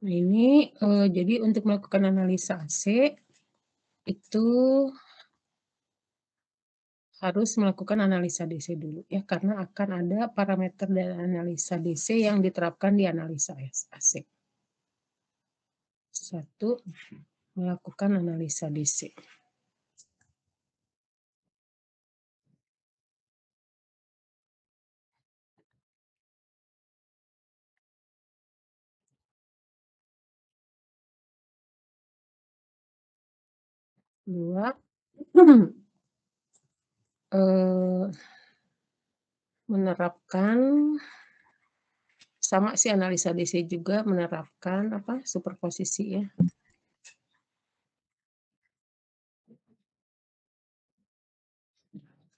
Nah ini, jadi untuk melakukan analisa AC, itu harus melakukan analisa DC dulu ya, karena akan ada parameter dari analisa DC yang diterapkan di analisa AC. Satu, melakukan analisa DC. Dua, menerapkan sama si analisa DC juga menerapkan apa, superposisi ya.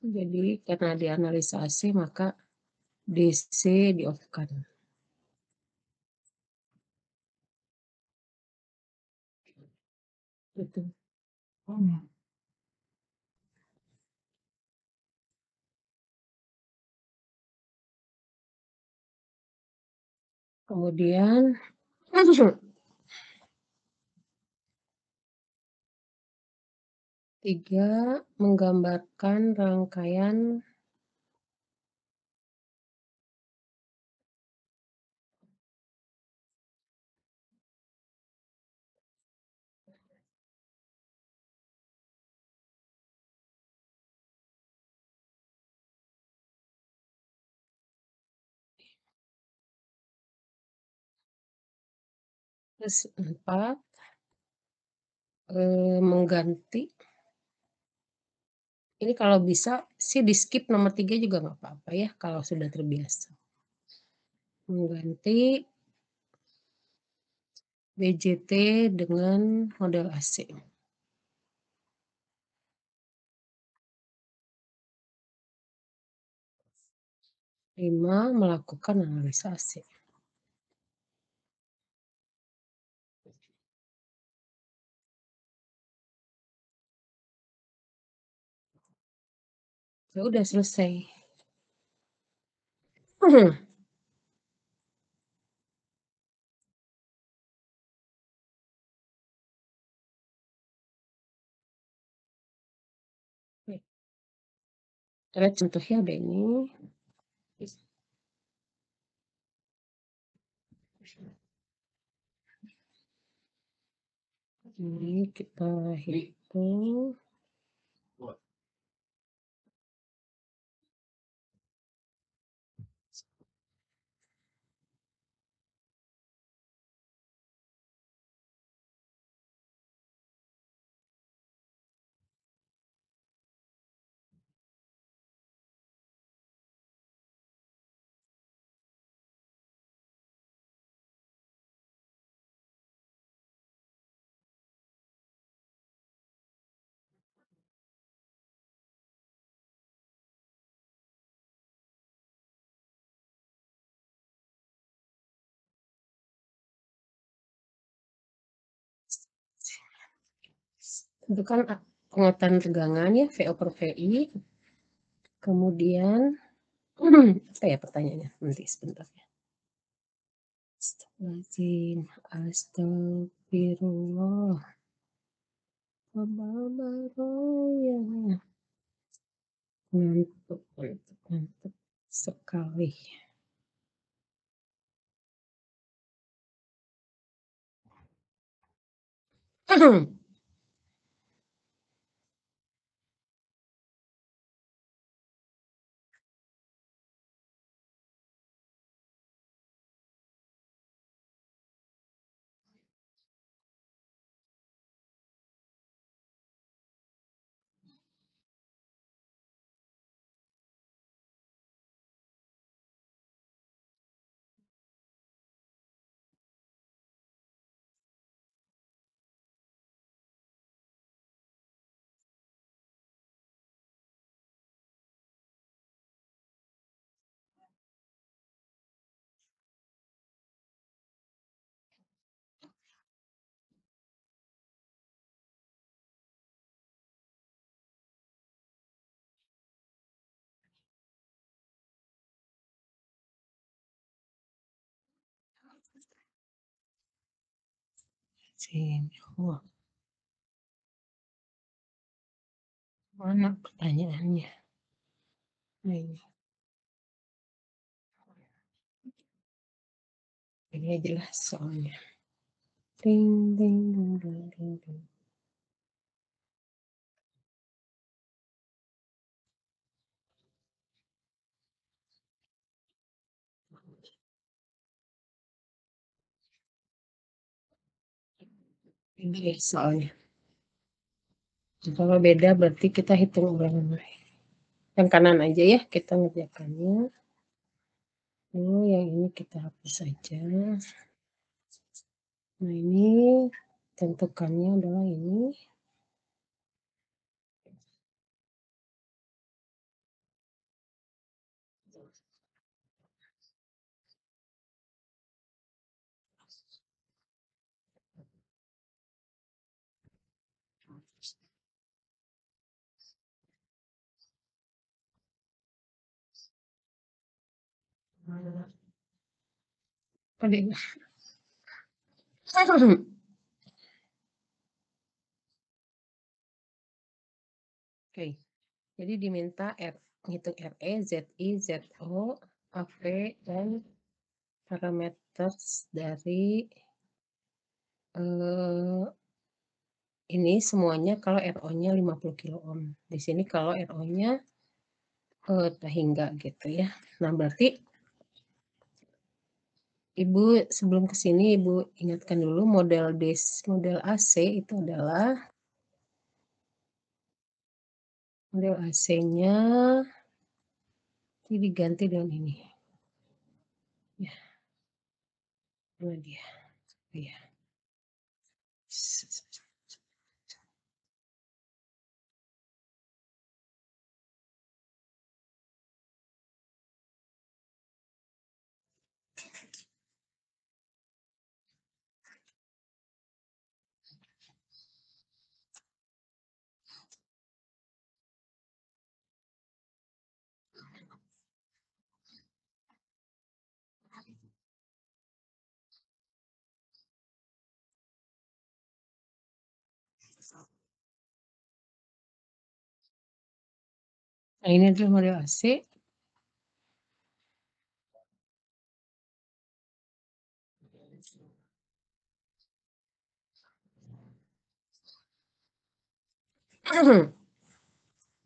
Jadi karena dianalisa AC maka DC di-off-kan. Gitu. Kemudian 3, menggambarkan rangkaian terus 4, mengganti. Ini kalau bisa sih di-skip nomor 3 juga nggak apa-apa ya, kalau sudah terbiasa. Mengganti BJT dengan model AC. 5, melakukan analisa AC. Ya udah selesai. Kita lihat contohnya ada ini. Ini kita hitung. Tentukan penguatan tegangan ya, VO/VI. Kemudian apa ya pertanyaannya? Nanti sebentar ya. Astagfirullahaladzim, astagfirullah. Ya. Ngantuk sekali. Sini. Wah, mana pertanyaannya? Nah, ini jelas soalnya. Ding ding ding ding ding ding. Ini ya soalnya. Kalau beda berarti kita hitung ulangan lagi. Yang kanan aja ya kita ngerjakannya. Yang ini kita hapus saja. Nah ini tentukannya adalah ini. Oke, jadi diminta ngitung RE, ZI, ZO, AV, dan parameter dari ini semuanya kalau RO-nya 50 kilo ohm. Di sini kalau RO-nya hingga gitu ya. Nah, berarti Ibu sebelum ke sini Ibu ingatkan dulu model AC itu adalah model AC-nya diganti dengan ini. Ya, mana dia? Ya. Nah, ini adalah model AC.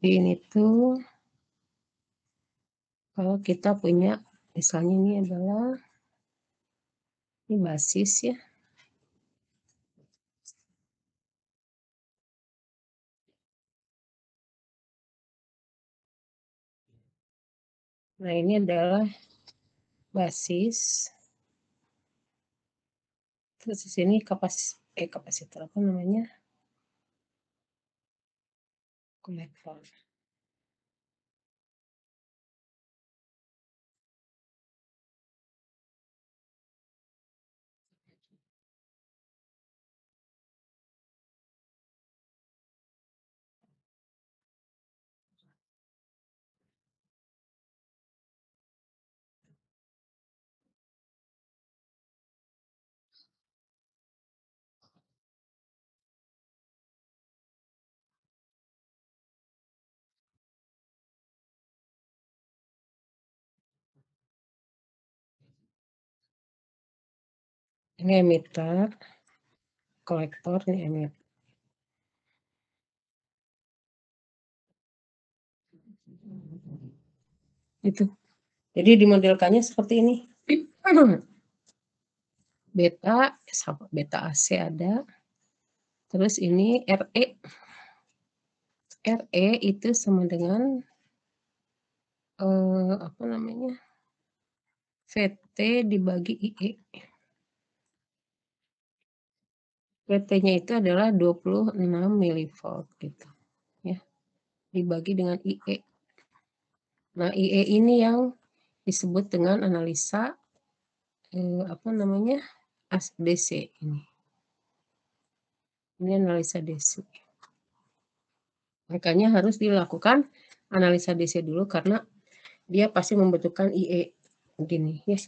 Ini tuh kalau kita punya misalnya ini adalah ini basis ya. Nah, ini adalah basis. Terus di sini kapasitor apa namanya? Kolektor. Ini emitter, kolektor, ini emitter. Itu. Jadi dimodelkannya seperti ini. Beta AC ada. Terus ini RE. RE itu sama dengan apa namanya? VT dibagi IE. VT-nya itu adalah 26 milivolt gitu. Ya. Dibagi dengan IE. Nah, IE ini yang disebut dengan analisa apa namanya? DC ini. Ini analisa DC. Makanya harus dilakukan analisa DC dulu karena dia pasti membutuhkan IE begini ya.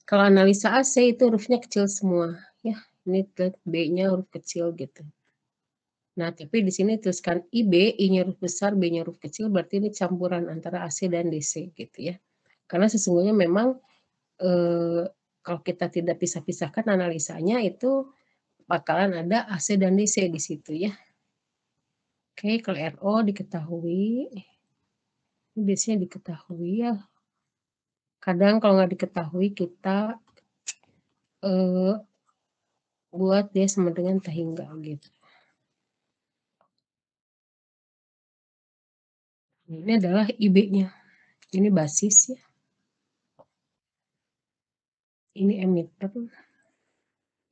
Kalau analisa AC itu hurufnya kecil semua ya. ini B-nya huruf kecil gitu. Nah, tapi di sini tuliskan IB, I-nya huruf besar, B-nya huruf kecil, berarti ini campuran antara AC dan DC gitu ya. Karena sesungguhnya memang kalau kita tidak pisah-pisahkan analisanya itu bakalan ada AC dan DC di situ ya. Oke, kalau RO diketahui, ini biasanya diketahui ya. Kadang kalau nggak diketahui kita buat dia sama dengan tahingga gitu. Ini adalah IB-nya. Ini basis ya. Ini emitter,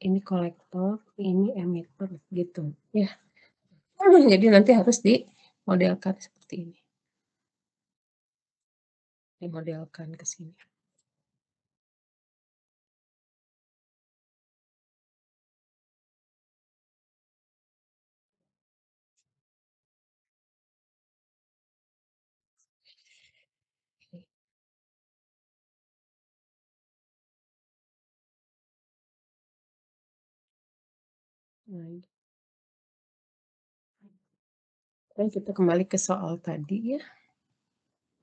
ini kolektor, ini emitter gitu ya. Jadi nanti harus dimodelkan seperti ini. Dimodelkan ke sini. Nah, dan kita kembali ke soal tadi ya.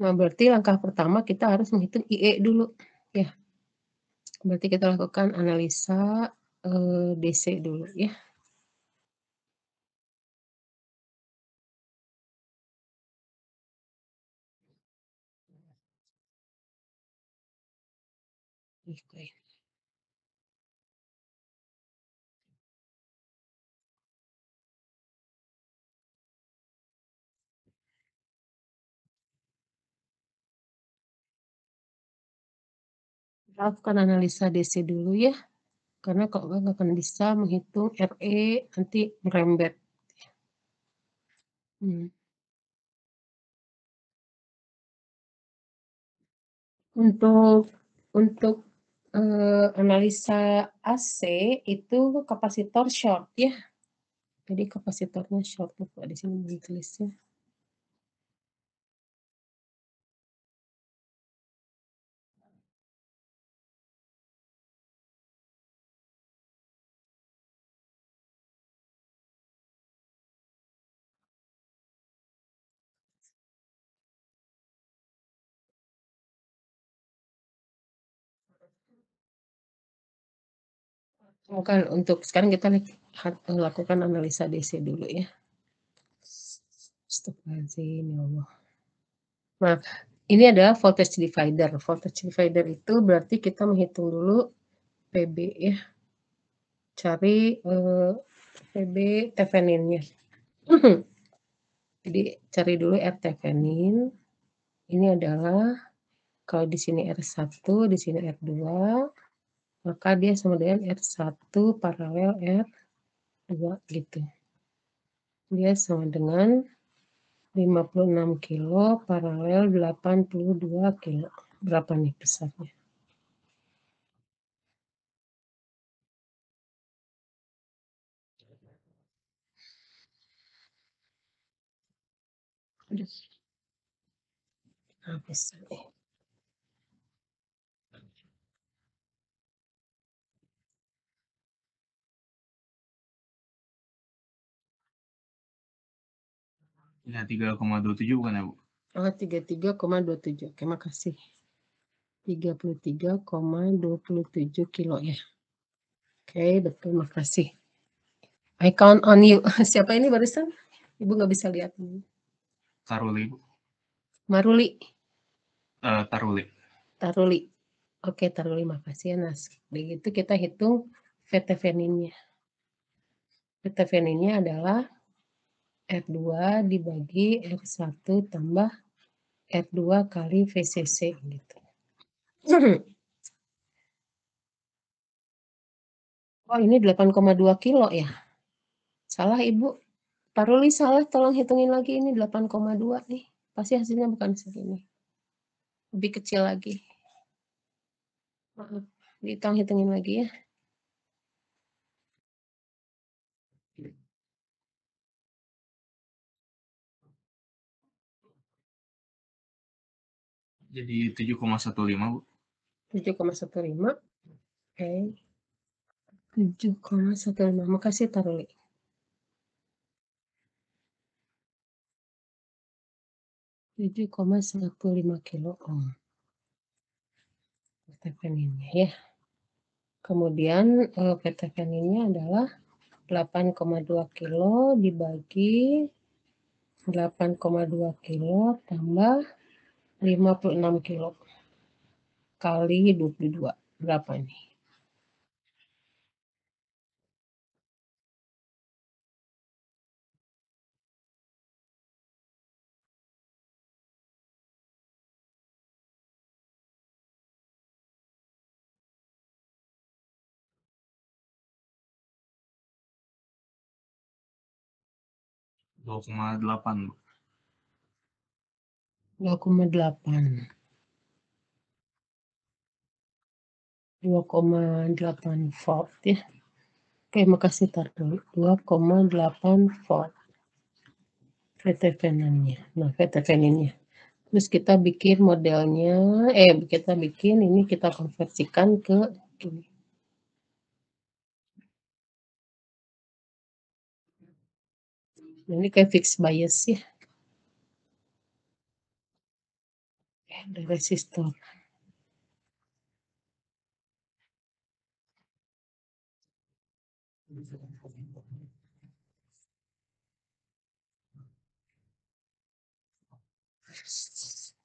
Nah, berarti langkah pertama kita harus menghitung IE dulu ya. Berarti kita lakukan analisa DC dulu ya. Oke. Lakukan analisa DC dulu ya. Karena kalau nggak akan bisa menghitung RE nanti merembet. Hmm. Untuk analisa AC itu kapasitor short ya. Jadi kapasitornya short lupa di sini ditulisnya. Bukan untuk sekarang kita lakukan analisa DC dulu ya. Astagfirullahaladzim, ya Allah. Nah, ini adalah voltage divider. Voltage divider itu berarti kita menghitung dulu PB ya. Cari PB Theveninnya. Jadi cari dulu R Thevenin. Ini adalah kalau di sini R1, di sini R2, maka dia sama dengan R1 paralel R2 gitu. Dia sama dengan 56 kilo paralel 82 kilo. Berapa nih besarnya? Aduh, besar nih. Ya, 3,27 bukan ya, Bu? Oh, 33,27. Oke, makasih. 33,27 kilo ya. Oke, betul, makasih. I count on you. Siapa ini barusan? Ibu nggak bisa lihat. Taruli, Bu. Maruli. Taruli. Taruli. Oke, Taruli, makasih ya, Nas. Begitu kita hitung VTVN-nya. VTVN-nya adalah R2 dibagi R1 tambah R2 kali VCC gitu. Oh, ini 8,2 kilo ya? Salah, Ibu. Paruli salah, tolong hitungin lagi ini 8,2 nih. Pasti hasilnya bukan segini. Lebih kecil lagi. Maaf, hitungin lagi ya. Jadi 7,15, Bu. 7,15. Oke. 7,15. Makasih Taruli. 7,15 kilo ohm. Vitaminnya ya. Kemudian vitaminnya adalah 8,2 kilo dibagi 8,2 kilo tambah 56 kilo kali 22. Berapa nih? 2,8, Bu. 2,8. 2,8 volt ya. Oke, makasih tar dulu. 2,8 volt VTVN-nya. Nah, VTVN-nya. Terus kita bikin modelnya, kita bikin ini kita konversikan ke ini. Ini kayak fixed bias ya. Ada resistor.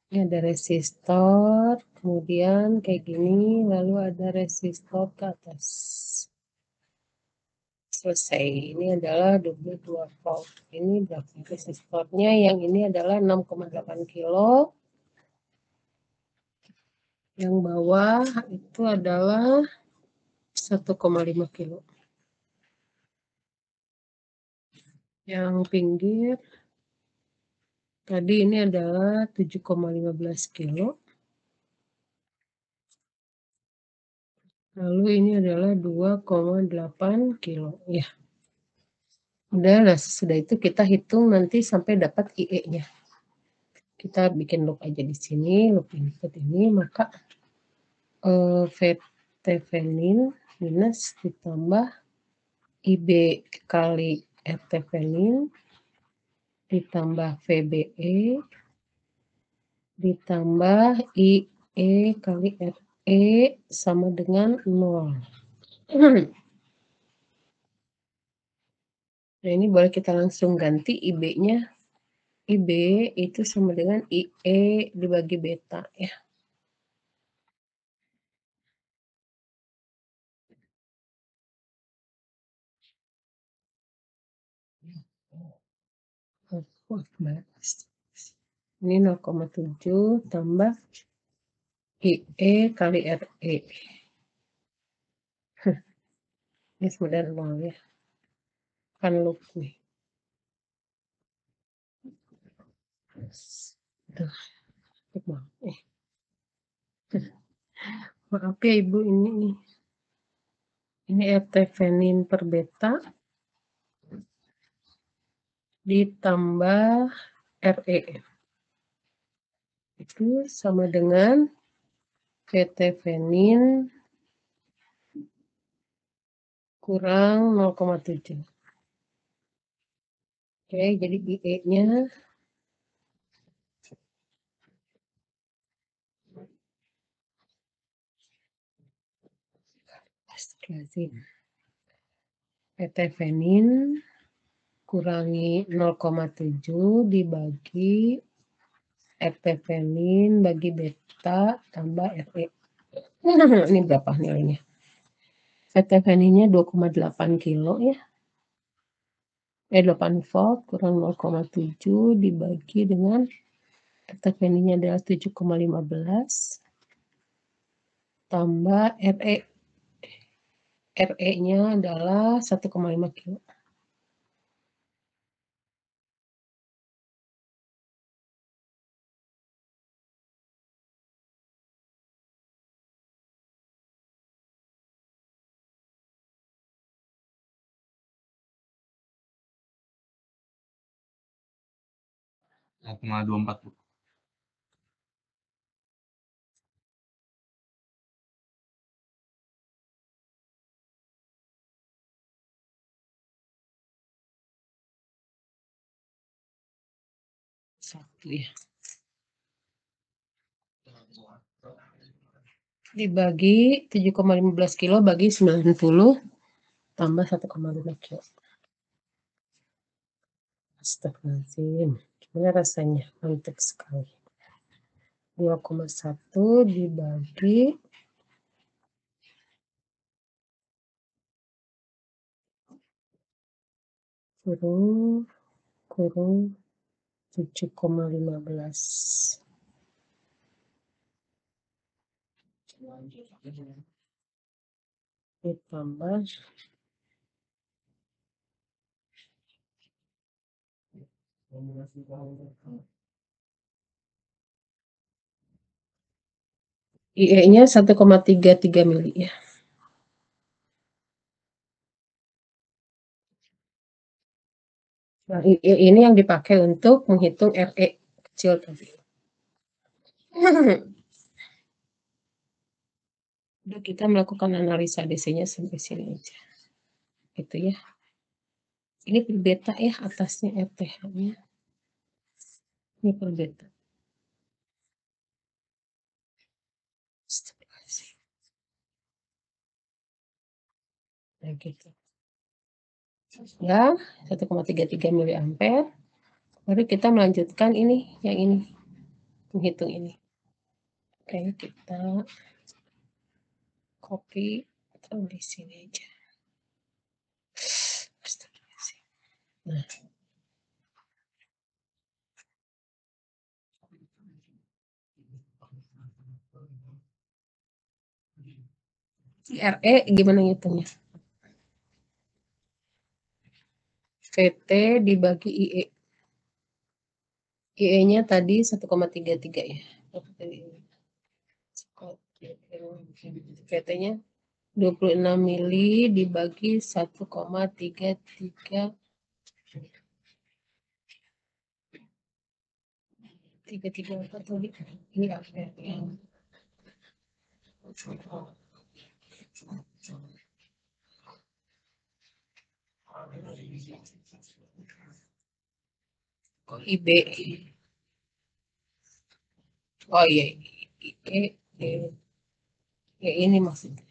Ini ada resistor, kemudian kayak gini, lalu ada resistor ke atas. Selesai. Ini adalah 22 volt. Ini berapa resistornya? Yang ini adalah 6,8 kilo. Yang bawah itu adalah 1,5 kilo. Yang pinggir tadi ini adalah 7,15 kilo. Lalu ini adalah 2,8 kilo. Ya. Udah, nah sesudah itu kita hitung nanti sampai dapat IE-nya. Kita bikin loop aja di sini, loop input ini, maka VT-venin minus ditambah IB kali RT-venin ditambah VBE ditambah IE kali RE sama dengan 0. Nah, ini boleh kita langsung ganti IB-nya. IB itu sama dengan IE dibagi beta ya. Ini 0,7 tambah IE kali RE. Ini sebenarnya 0 ya. Kan loop nih. Tuh, maaf ya Ibu, ini RT-venin per beta ditambah RE. Itu sama dengan VT-venin kurang 0,7. Oke, jadi IE-nya VT-venin kurangi 0,7 dibagi RT-venin bagi beta tambah RE. Ini berapa nilainya? VT-veninnya 2,8 kilo ya. 8 volt kurang 0,7 dibagi dengan RT-veninnya adalah 7,15 tambah RE. RE-nya adalah 1,5 kilo. Mau 0,24, Bu. 1 ya. Dibagi 7,15 kilo bagi 90 tambah 1,5 kilo. Astagfirullahaladzim, gimana rasanya? Mantap sekali. 2,1 dibagi 7,15 ditambah IE-nya 1,33 mili ya. Nah, IE ini yang dipakai untuk menghitung RE kecil tadi. Udah, kita melakukan analisa DC-nya sampai sini aja. Gitu ya. Ini per beta ya, atasnya RTH-nya. Ini per beta. Nah, gitu. Ya, 1,33 mili ampere. Baru kita melanjutkan ini, yang ini. Menghitung ini. Oke, kita copy taruh di sini aja. Nah, RE gimana ngitungnya? VT dibagi IE. IE-nya tadi 1,33 ya. VT-nya 26 mili dibagi 1,33 apa tadi? Ini ampere ya. Oh, IB. Oh iya, ya ini maksudnya.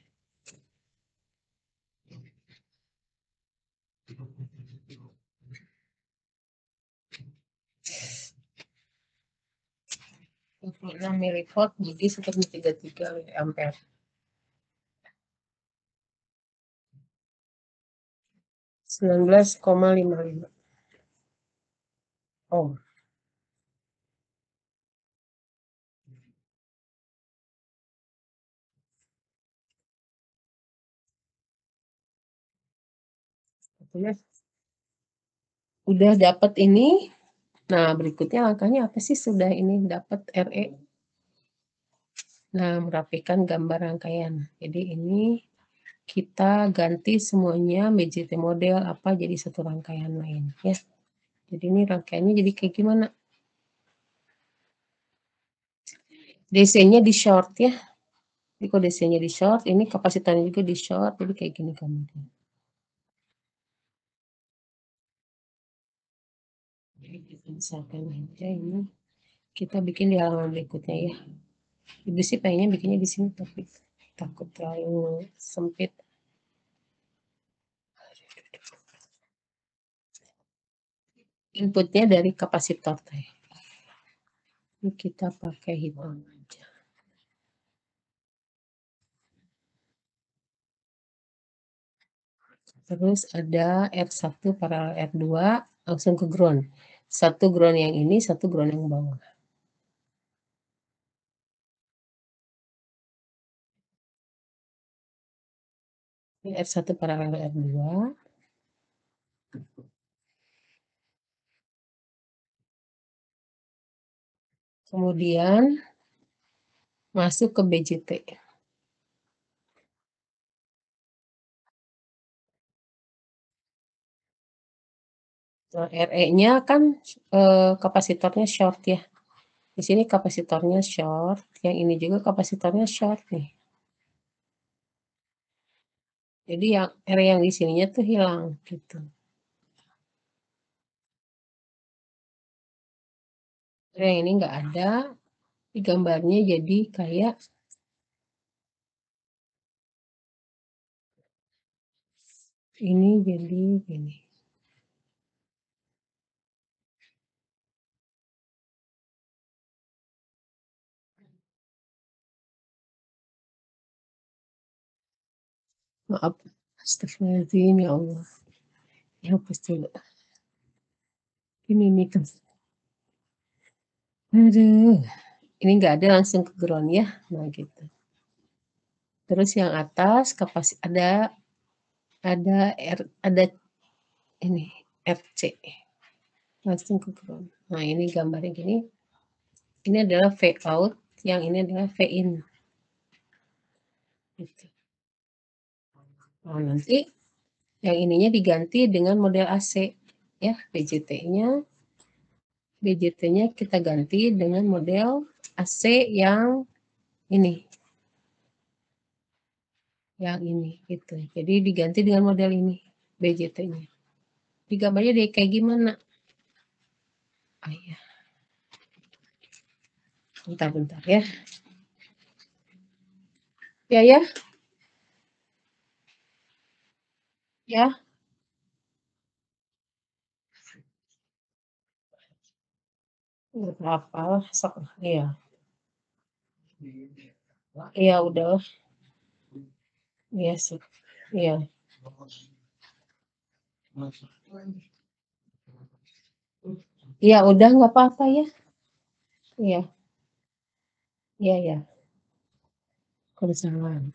Milivolt jadi 1,33 ampere. 19,55 ohm. Ya. Udah dapat ini. Nah, berikutnya langkahnya apa sih sudah ini dapat RE? Nah, merapikan gambar rangkaian. Jadi ini kita ganti semuanya BJT model apa jadi satu rangkaian lain ya. Jadi ini rangkaiannya jadi kayak gimana? DC-nya di short ya. Jadi kalau DC-nya di short, ini kapasitornya juga di short, jadi kayak gini gambarnya. Misalkan aja ini kita bikin di halaman berikutnya ya. Ibu sih pengennya bikinnya di sini tapi takut terlalu sempit. Inputnya dari kapasitor teh. Ini kita pakai hitam aja. Terus ada R1 paralel R2 langsung ke ground. Satu ground yang ini, satu ground yang bawah. Ini R1 paralel R2. Kemudian masuk ke BJT. Nah, RE-nya kan kapasitornya short ya. Di sini kapasitornya short, yang ini juga kapasitornya short nih. Jadi yang R yang di sininya tuh hilang gitu. Yang ini nggak ada, di gambarnya jadi kayak ini jadi gini. Maaf, astagfirullahaladzim ya Allah. Hapus dulu. Ini nih kan. Aduh, ini nggak ada langsung ke ground ya. Nah gitu. Terus yang atas ada ini FC langsung ke ground. Nah ini gambarnya gini. Ini adalah V out, yang ini adalah V in. Gitu. Nah nanti yang ininya diganti dengan model AC ya, BJT-nya kita ganti dengan model AC yang ini. Yang ini gitu. Jadi diganti dengan model ini BJT-nya. Di gambarnya dia kayak gimana? Ah iya. Bentar-bentar ya. Ya ya. Ya. Nggak apa-apa lah. Iya. Iya udah. Iya sih. Iya. Iya udah nggak apa-apa ya. Iya. Iya ya. Kebesaran.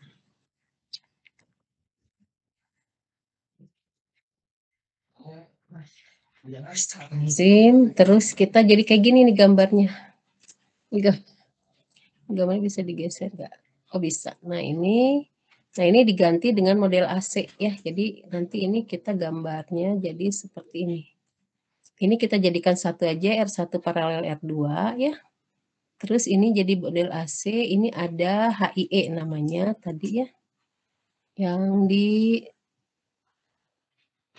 Terus kita jadi kayak gini nih gambarnya. Gambarnya bisa digeser nggak? Oh bisa. Nah ini diganti dengan model AC ya. Jadi nanti ini kita gambarnya jadi seperti ini. Ini kita jadikan satu aja, R1 paralel R2 ya. Terus ini jadi model AC, ini ada HIE namanya tadi ya. Yang di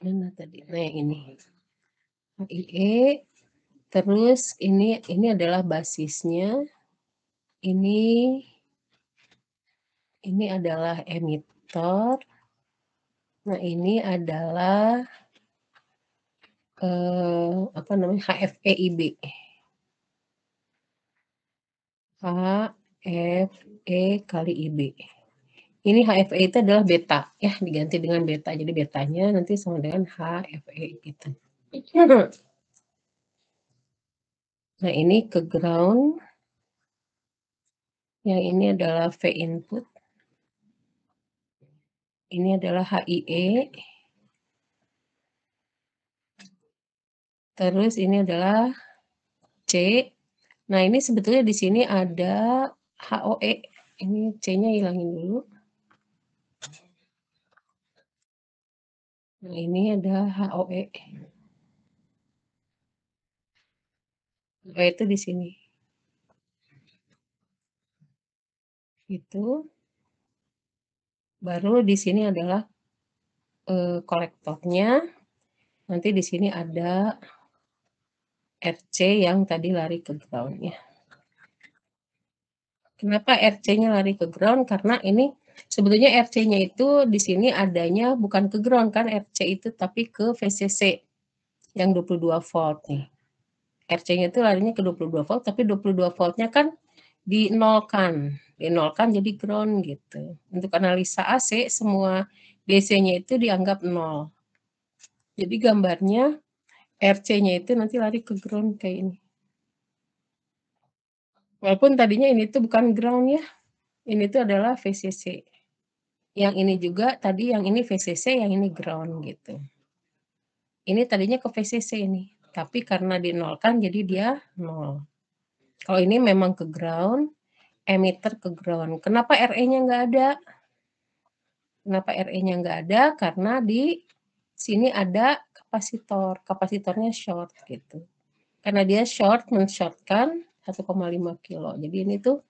mana tadi? Nah yang ini. HIE. Terus ini adalah basisnya. Ini adalah emitter. Nah ini adalah apa namanya, HFE-IB. HFE kali IB. Ini HFE itu adalah beta ya, diganti dengan beta. Jadi betanya nanti sama dengan HFE gitu. Nah ini ke ground. Yang ini adalah V input. Ini adalah HIE. Terus ini adalah C. Nah ini sebetulnya di sini ada HOE. Ini C-nya hilangin dulu. Nah ini ada HOE. HOE itu di sini. Itu. Baru di sini adalah kolektornya. Nanti di sini ada RC yang tadi lari ke ground ya. Kenapa RC-nya lari ke ground? Karena ini sebetulnya RC-nya itu di sini adanya bukan ke ground kan RC itu, tapi ke VCC yang 22 volt nih. RC-nya itu larinya ke 22 volt, tapi 22 voltnya kan dinolkan jadi ground gitu. Untuk analisa AC semua DC-nya itu dianggap 0. Jadi gambarnya RC-nya itu nanti lari ke ground kayak ini. Walaupun tadinya ini tuh bukan ground ya. Ini tuh adalah VCC. Yang ini juga tadi yang ini VCC, yang ini ground gitu. Ini tadinya ke VCC ini, tapi karena dinolkan jadi dia 0. Kalau ini memang ke ground, emitter ke ground. Kenapa RE-nya nggak ada? Kenapa RE-nya nggak ada? Karena di sini ada kapasitor. Kapasitornya short gitu. Karena dia short, men-shortkan 1,5 kilo. Jadi ini tuh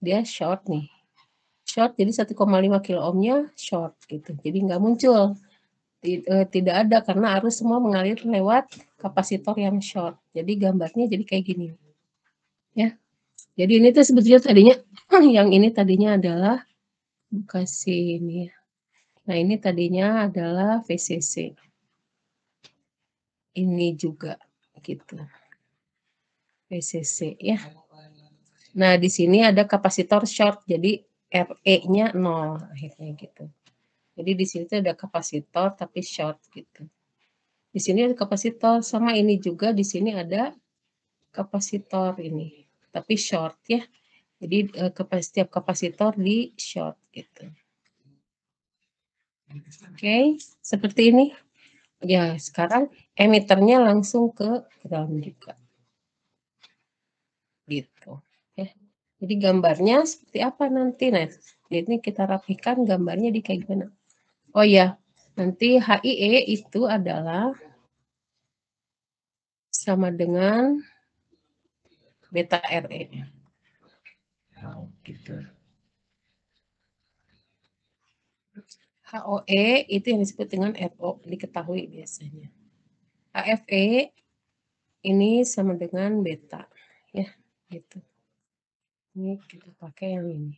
dia short nih. Short, jadi 1,5 kilo ohmnya short gitu. Jadi nggak muncul. Tidak ada karena arus semua mengalir lewat kapasitor yang short. Jadi gambarnya jadi kayak gini. ya. Jadi ini tuh sebetulnya tadinya yang ini tadinya adalah kasih ini ya. Nah, ini tadinya adalah VCC. Ini juga gitu. VCC ya. Nah, di sini ada kapasitor short, jadi RE-nya 0 akhirnya gitu. Jadi di sini tuh ada kapasitor tapi short gitu. Di sini ada kapasitor sama ini juga di sini ada kapasitor ini, tapi short ya. Jadi setiap kapasitor di short gitu. Oke, seperti ini. Ya, sekarang emiternya langsung ke ground juga. Gitu. Ya. Jadi gambarnya seperti apa nanti? Nah, ini kita rapikan gambarnya di kayak gimana. Oh ya, nanti HIE itu adalah sama dengan beta RE. Gitu. HOE itu yang disebut dengan RO, diketahui biasanya. HFE ini sama dengan beta, ya, gitu. Ini kita pakai yang ini.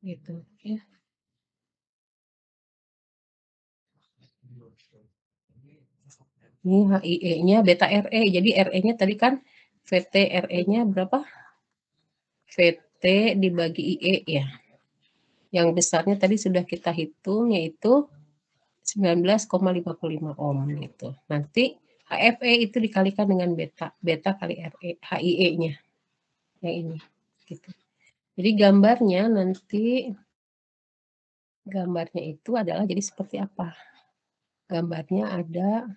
Gitu, ya. Ini HIE-nya beta RE. Jadi RE-nya tadi kan VT RE-nya berapa? VT dibagi IE ya. Yang besarnya tadi sudah kita hitung yaitu 19,55 ohm gitu. Nanti HFE itu dikalikan dengan beta, beta kali RE, HIE-nya yang ini gitu. Jadi gambarnya itu adalah jadi seperti apa? Gambarnya ada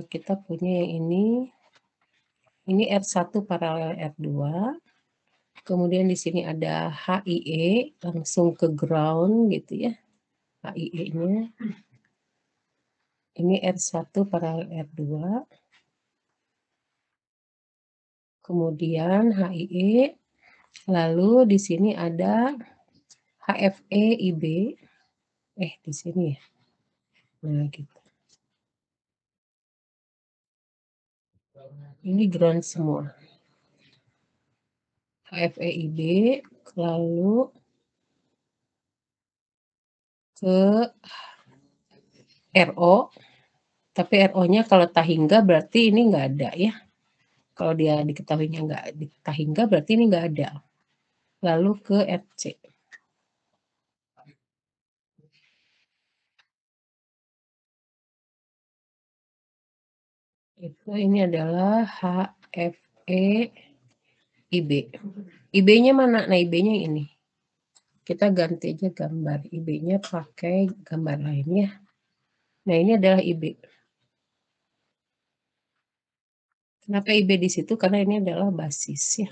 kita punya yang ini R1 paralel R2. Kemudian di sini ada HIE langsung ke ground gitu ya. HIE-nya. Ini R1 paralel R2. Kemudian HIE. Lalu di sini ada HFE IB. Di sini ya. Nah, gitu. Ini ground semua. HFE IB lalu ke RO, tapi RO-nya kalau tahingga berarti ini nggak ada ya. Kalau dia diketahuinya nggak tahingga berarti ini nggak ada. Lalu ke RC. Itu ini adalah HFE IB. IB-nya mana? Nah, IB-nya ini. Kita ganti aja gambar. IB-nya pakai gambar lainnya. Nah, ini adalah IB. Kenapa IB di situ? Karena ini adalah basis ya.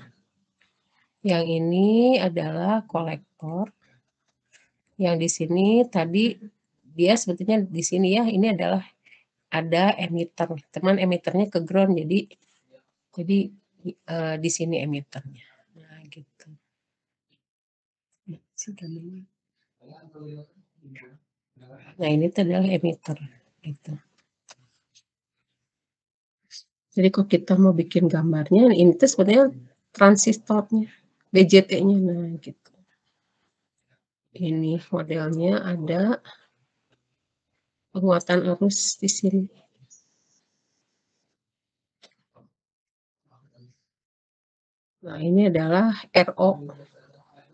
Yang ini adalah kolektor. Yang di sini tadi dia sebetulnya di sini ya, ini adalah ada emitter. Teman emiternya ke ground jadi di sini emiternya. Nah, gitu. Nah, ini adalah emitter gitu. Jadi kalau kita mau bikin gambarnya, ini tuh sebenarnya transistornya, BJT-nya, nah gitu. Ini modelnya ada penguatan arus di sini. Nah, ini adalah RO.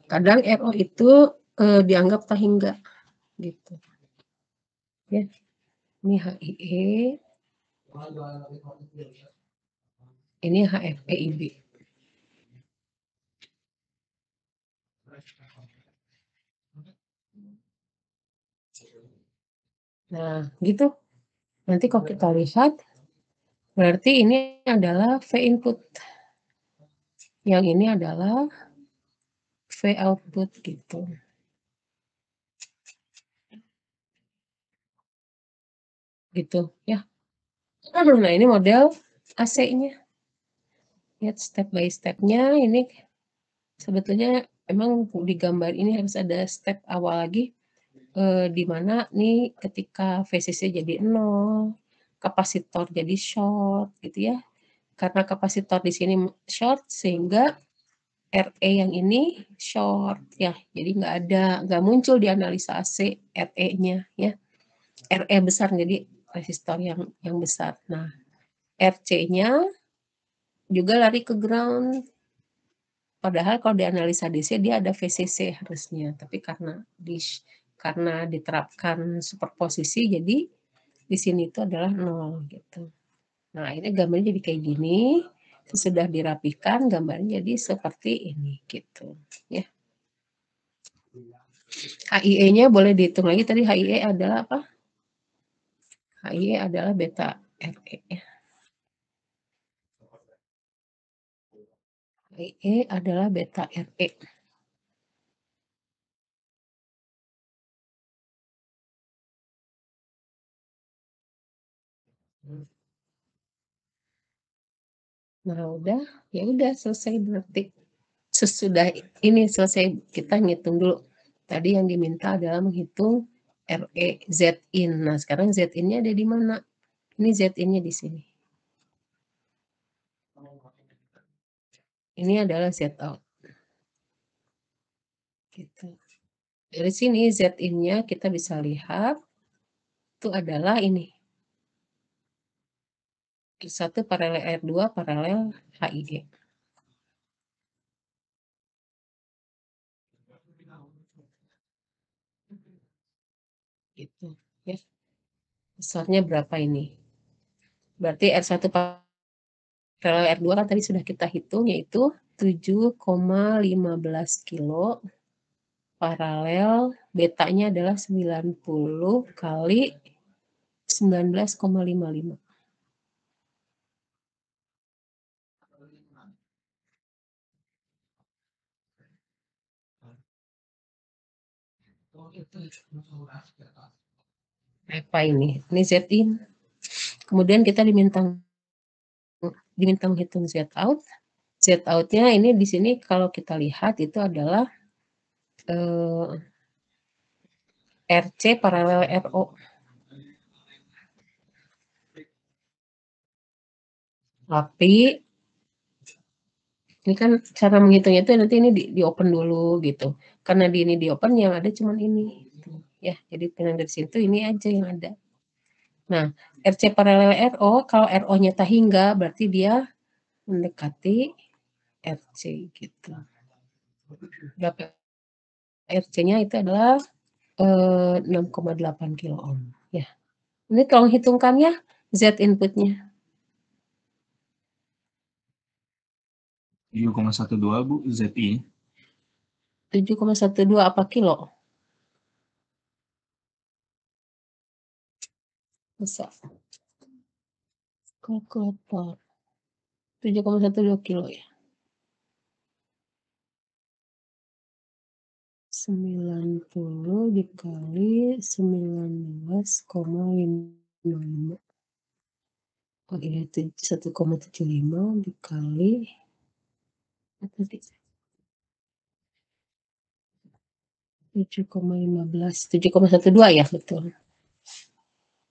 Kadang RO itu dianggap tahingga, gitu. Ya, ini HIE, ini HFEIB. Nah, gitu. Nanti kalau kita lihat, berarti ini adalah V input. Yang ini adalah V output gitu. Gitu ya. Nah, ini model AC-nya. Lihat step by step-nya. Ini sebetulnya emang di gambar ini harus ada step awal lagi. di mana nih ketika VCC jadi 0, kapasitor jadi short gitu ya. Karena kapasitor di sini short sehingga RE yang ini short ya, jadi nggak muncul di analisa AC RE-nya ya. RE besar jadi resistor yang besar. Nah, RC-nya juga lari ke ground. Padahal kalau di analisa DC dia ada VCC harusnya, tapi karena diterapkan superposisi jadi di sini itu adalah 0 gitu. Nah, ini gambarnya jadi kayak gini. Sesudah dirapikan gambarnya jadi seperti ini gitu ya. HIE-nya boleh dihitung lagi, tadi HIE adalah apa? HIE adalah beta RE ya. HIE adalah beta RE. Nah, ya udah selesai berarti. Sesudah ini selesai kita ngitung dulu. Tadi yang diminta adalah menghitung RE Z in. Nah, sekarang Z in-nya ada di mana? Ini Z in-nya di sini. Ini adalah Z out. Gitu. Dari sini Z in-nya kita bisa lihat itu adalah ini. R1 paralel R2 paralel HIE. Gitu ya. Besarnya berapa ini? Berarti R1 paralel R2 kan tadi sudah kita hitung yaitu 7,15 kilo. Paralel betanya adalah 90 kali 19,55. Apa ini? Ini Z in. Kemudian kita diminta hitung Z out. Z out-nya ini di sini kalau kita lihat itu adalah RC paralel RO. Tapi ini kan cara menghitungnya itu nanti ini di open dulu gitu. Karena di ini di open yang ada cuma ini. Ya, jadi dengan dari situ ini aja yang ada. Nah, RC paralel RO, kalau RO-nya tak hingga berarti dia mendekati RC gitu. Berapa RC-nya itu adalah 6,8 kilo ohm ya. Ini tolong hitungkan ya Z inputnya. 7,12 Bu ZI. 7,12 apa kilo? Bisa. Kalkulator. 7,12 kilo ya. 90 dikali 19,55. Oh iya, 1,75 dikali tadi 7,15, 7,12 ya, betul.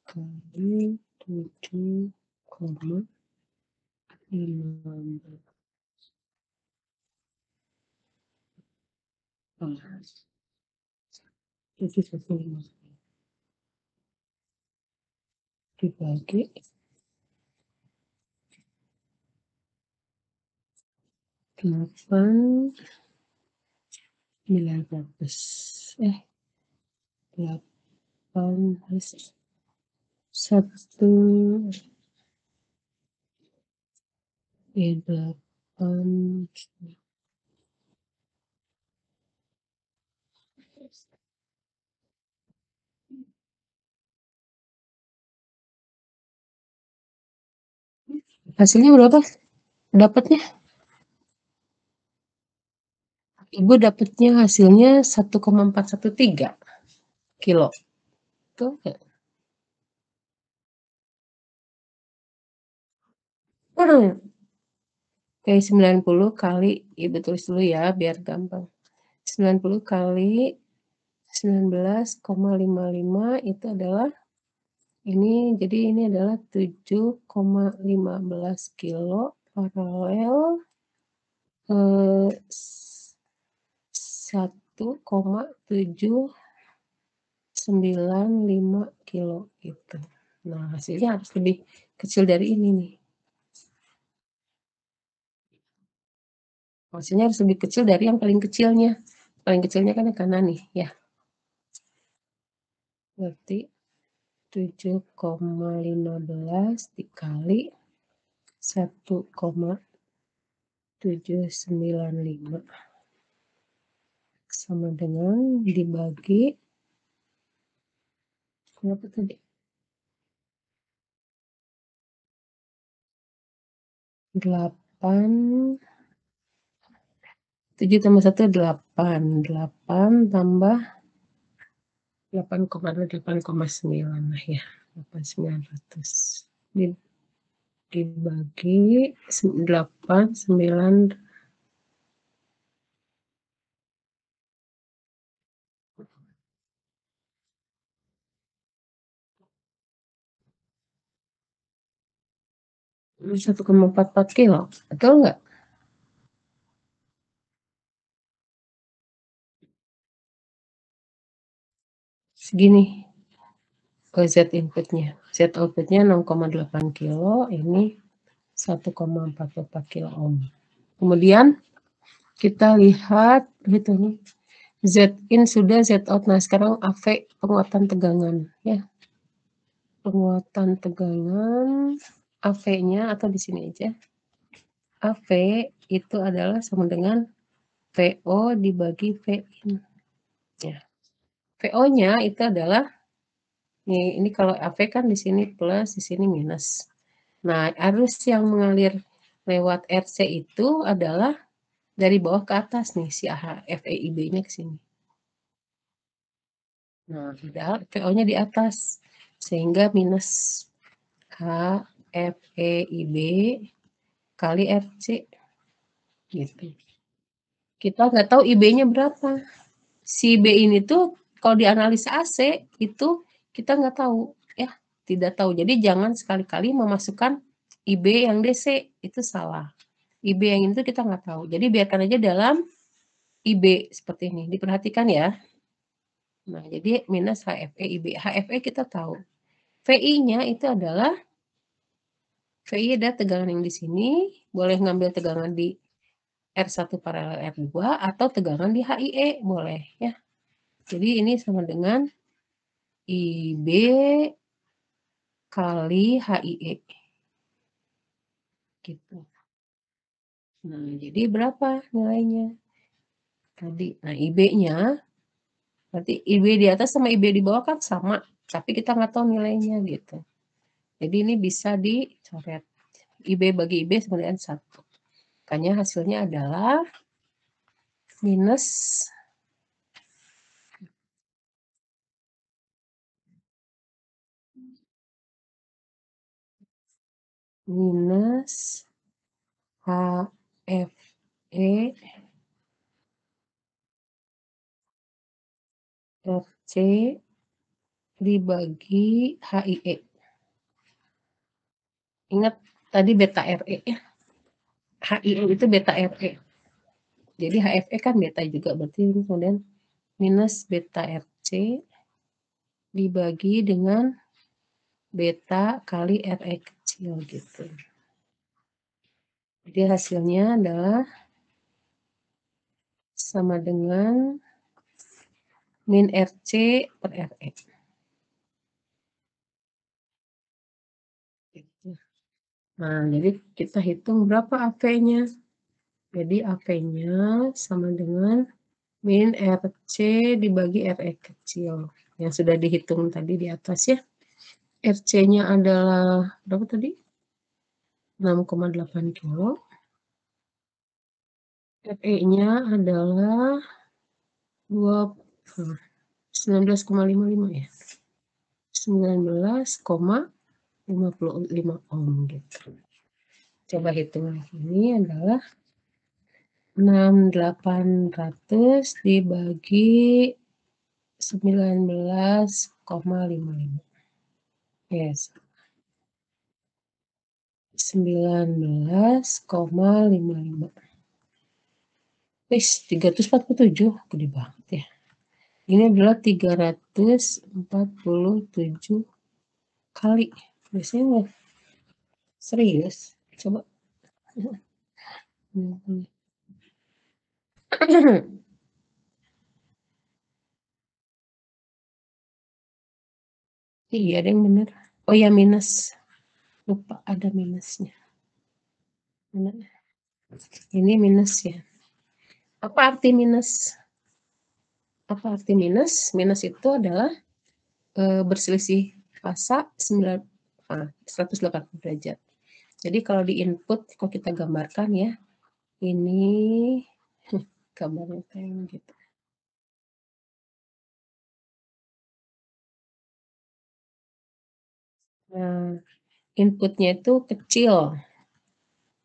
Kali 7,15. Oh, 7,15 dibagi 8.900 satu 8. Hasilnya berapa dapatnya? Ibu dapatnya hasilnya 1,413 kilo. Tuh. Oke, 90 kali, ibu tulis dulu ya biar gampang. 90 kali 19,55 itu adalah ini, jadi ini adalah 7,15 kilo paralel, 1,795 kilo gitu. Nah, hasilnya harus lebih kecil dari ini nih. Hasilnya harus lebih kecil dari yang paling kecilnya. Paling kecilnya kan yang kanan nih, ya. Berarti 7,15 dikali 1,795 sama dengan dibagi berapa tadi? 8, 7 tambah 1 8, 8 tambah 8,9 lah ya, 8.900 dibagi 8, 9 1,44 kilo, betul nggak? Segini Z inputnya, Z outputnya 6,8 kilo, ini 1,44 kilo ohm. Kemudian kita lihat gitu nih, Z in sudah, Z out. Nah sekarang AV, penguatan tegangan ya, penguatan tegangan AV-nya atau di sini aja, AV itu adalah sama dengan VO dibagi Vin ya. VO-nya itu adalah ini kalau AV kan di sini plus, di sini minus. Nah, arus yang mengalir lewat RC itu adalah dari bawah ke atas nih, si FEIB-nya ke sini. Nah, padahal VO-nya di atas, sehingga minus HFEIB kali RC gitu. Kita nggak tahu IB-nya berapa. Si B ini tuh kalau dianalisa AC itu kita nggak tahu ya, tidak tahu. Jadi jangan sekali-kali memasukkan IB yang DC, itu salah. IB yang itu kita nggak tahu. Jadi biarkan aja dalam IB seperti ini. Diperhatikan ya. Nah, jadi minus HFE IB. HFE kita tahu. VI-nya itu adalah VI ada tegangan yang di sini, boleh ngambil tegangan di R1 paralel R2 atau tegangan di HIE boleh ya. Jadi ini sama dengan IB kali HIE gitu. Nah, jadi berapa nilainya tadi? Nah, IB-nya berarti IB di atas sama IB di bawah kan sama, tapi kita nggak tahu nilainya gitu. Jadi ini bisa dicoret. IB bagi IB sama dengan 1. Makanya hasilnya adalah minus HFE RC dibagi HIE. Ingat tadi beta RE ya. HIE itu beta RE. Jadi HFE kan beta juga, berarti ini kemudian minus beta RC dibagi dengan beta kali RE kecil gitu. Jadi hasilnya adalah sama dengan min RC per RE. Gitu. Nah, jadi kita hitung berapa AV-nya. Jadi AV-nya sama dengan min RC dibagi RE kecil. Yang sudah dihitung tadi di atas ya. RC-nya adalah berapa tadi? 6,8 kilo. RE-nya adalah 19,55 ya. 19,55 ohm gitu. Coba hitung lagi, ini adalah 6.800 dibagi 19,55. Yes. 19,55. Wis 347, gede banget ya. Ini adalah 347 kali. Biasanya serius. Coba. Iya, ada yang bener. Oh ya, minus. Lupa ada minusnya. Ini minus ya. Apa arti minus? Apa arti minus? Minus itu adalah berselisih fasa 180 derajat. Jadi kalau di input, kalau kita gambarkan ya, ini gambarnya kayak gitu. Nah, inputnya itu kecil.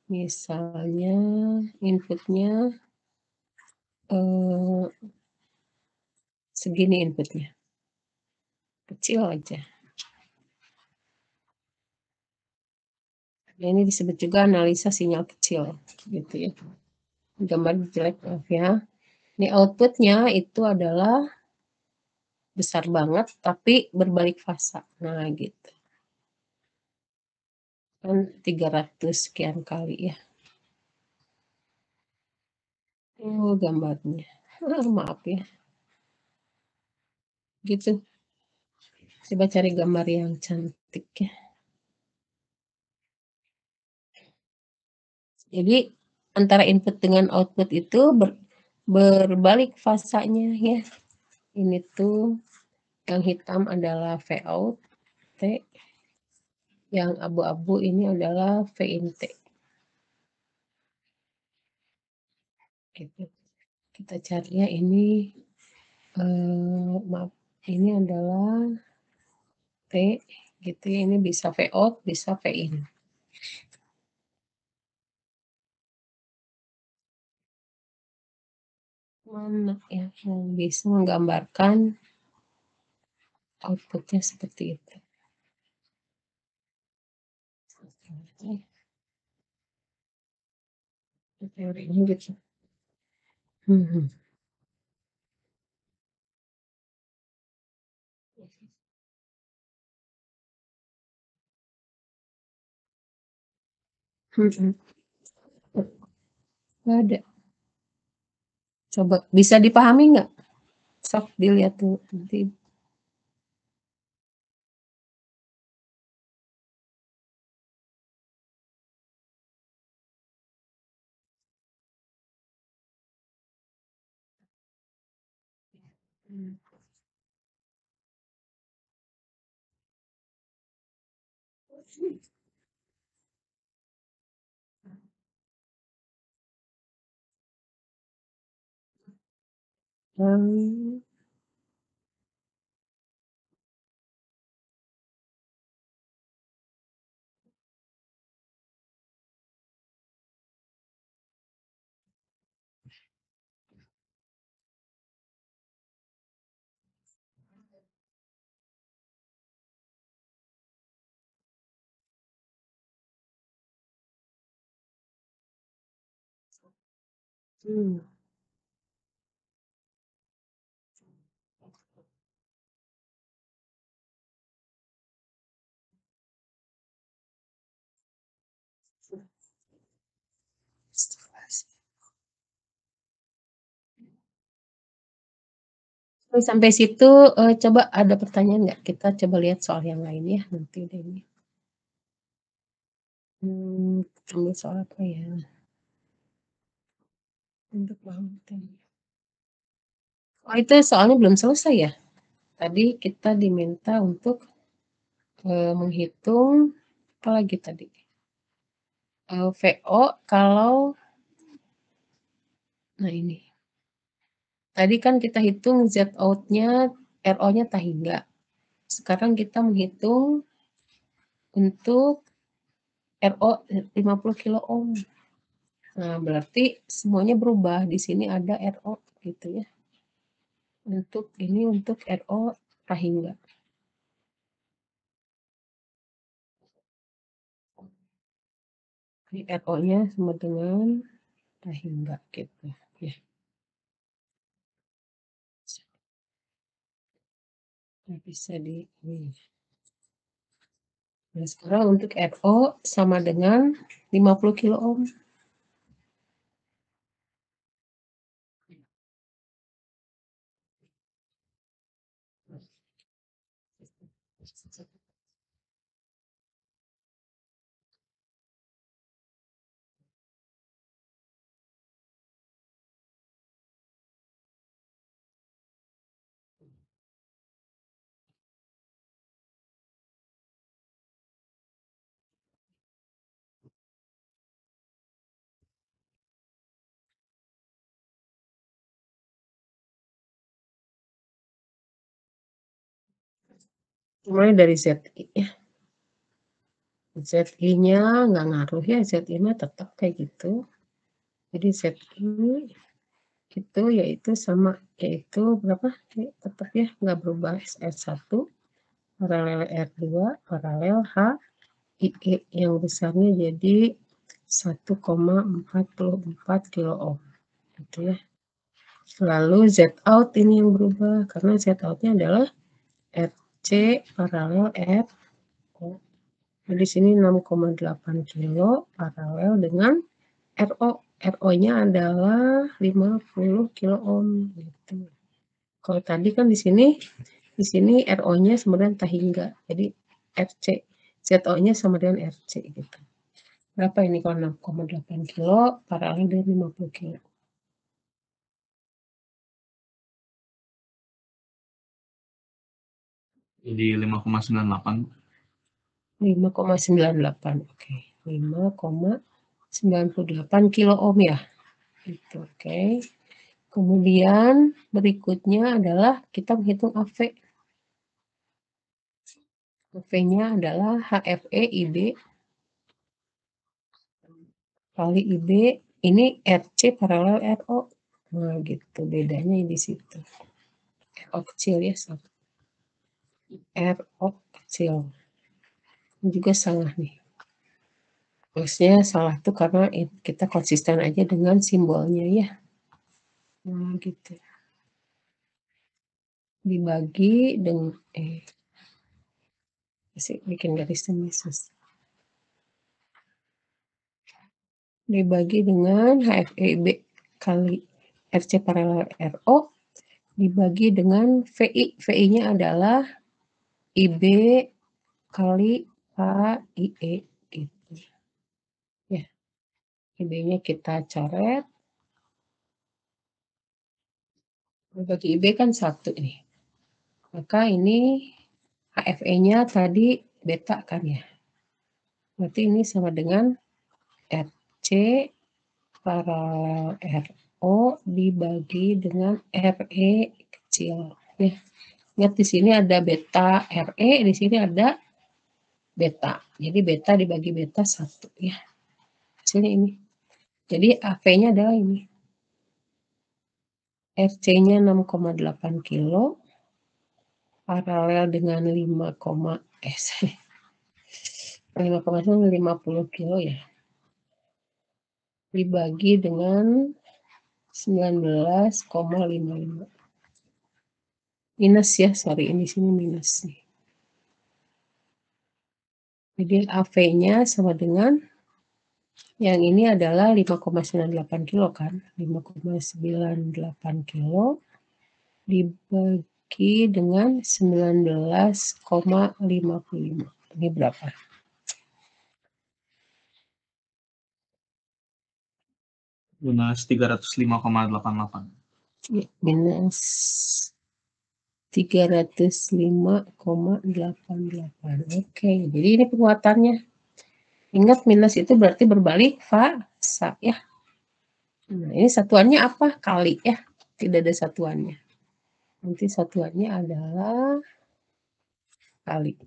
Misalnya inputnya segini inputnya. Kecil aja. Nah, ini disebut juga analisa sinyal kecil, gitu ya. Gambar jelek, maaf ya. Ini outputnya itu adalah besar banget, tapi berbalik fasa. Nah, gitu. Kan 300 sekian kali ya. Oh, gambarnya. Maaf ya. Gitu. Coba cari gambar yang cantik ya. Jadi antara input dengan output itu berbalik fasanya ya. Ini tuh yang hitam adalah Vout T, yang abu-abu ini adalah Vin T. Gitu. Kita cari ya ini maaf, ini adalah T gitu ya, ini bisa Vout, bisa Vin. Mana ya yang bisa menggambarkan outputnya seperti itu. Teorinya gitu. Hmm. Hmm. Nggak ada. Coba bisa dipahami nggak? Sok dilihat tuh nanti. Hmm. Hmm. Sampai situ coba ada pertanyaan nggak? Kita coba lihat soal yang lain ya nanti deh ini. Ambil soal apa ya? Untuk mountain. Oh itu soalnya belum selesai ya? Tadi kita diminta untuk menghitung apa lagi tadi? VO kalau nah ini. Tadi kan kita hitung Z out-nya, RO-nya tahingga. Sekarang kita menghitung untuk RO 50 kilo ohm. Nah, berarti semuanya berubah. Di sini ada RO gitu ya. Untuk ini untuk RO Tahingga. Ini RO-nya sama dengan Tahingga gitu ya. Bisa di ini. Nah, sekarang untuk RO sama dengan 50 kilo ohm. Mulai dari ZI ya. ZI-nya nggak ngaruh ya, ZI mah tetap kayak gitu. Jadi ZI itu yaitu sama yaitu berapa? Tetap ya nggak berubah, R1 paralel R2 paralel H IE yang besarnya jadi 1,44 kilo ohm gitu ya. Lalu Z out ini yang berubah karena Z out-nya adalah RC paralel R. Jadi sini 6,8 kilo paralel dengan RO. RO-nya adalah 50 kilo ohm gitu. Kalau tadi kan di sini RO-nya sama dengan Tahingga. Jadi RC. ZO-nya sama dengan RC gitu. Berapa ini kalau 6,8 kilo paralel dengan 50 kilo? Jadi 5,98. 5,98. Oke. 5,98 kilo ohm ya. Itu oke. Kemudian berikutnya adalah kita menghitung AV. AV-nya adalah HFE IB kali IB ini RC paralel RO. Nah, gitu bedanya di situ. RO kecil ya, RO kecil. Ini juga salah nih. Maksudnya salah tuh karena kita konsisten aja dengan simbolnya ya. Nah, gitu. Dibagi dengan bikin garis mesus. Dibagi dengan HFEB kali RC paralel RO dibagi dengan VI. VI-nya adalah IB kali HIE gitu. Ya, IB-nya kita coret. Bagi IB kan 1 nih. Maka ini HFE-nya tadi beta kan ya. Berarti ini sama dengan RC paralel RO dibagi dengan RE kecil. Ya. Lihat di sini ada beta RE, di sini ada beta. Jadi beta dibagi beta 1 ya. Hasilnya ini. Jadi AV-nya adalah ini. RC-nya 6,8 kilo paralel dengan 50 kilo ya. Dibagi dengan 19,55. Minus ya, sorry ini sini minus nih. Jadi AV-nya sama dengan yang ini adalah 5,98 kilo kan. 5,98 kilo dibagi dengan 19,55. Ini berapa? Minus 305,88. Minus 305,88. Oke, jadi ini penguatannya. Ingat minus itu berarti berbalik fasa ya. Nah, ini satuannya apa? Kali ya. Tidak ada satuannya. Nanti satuannya adalah kali.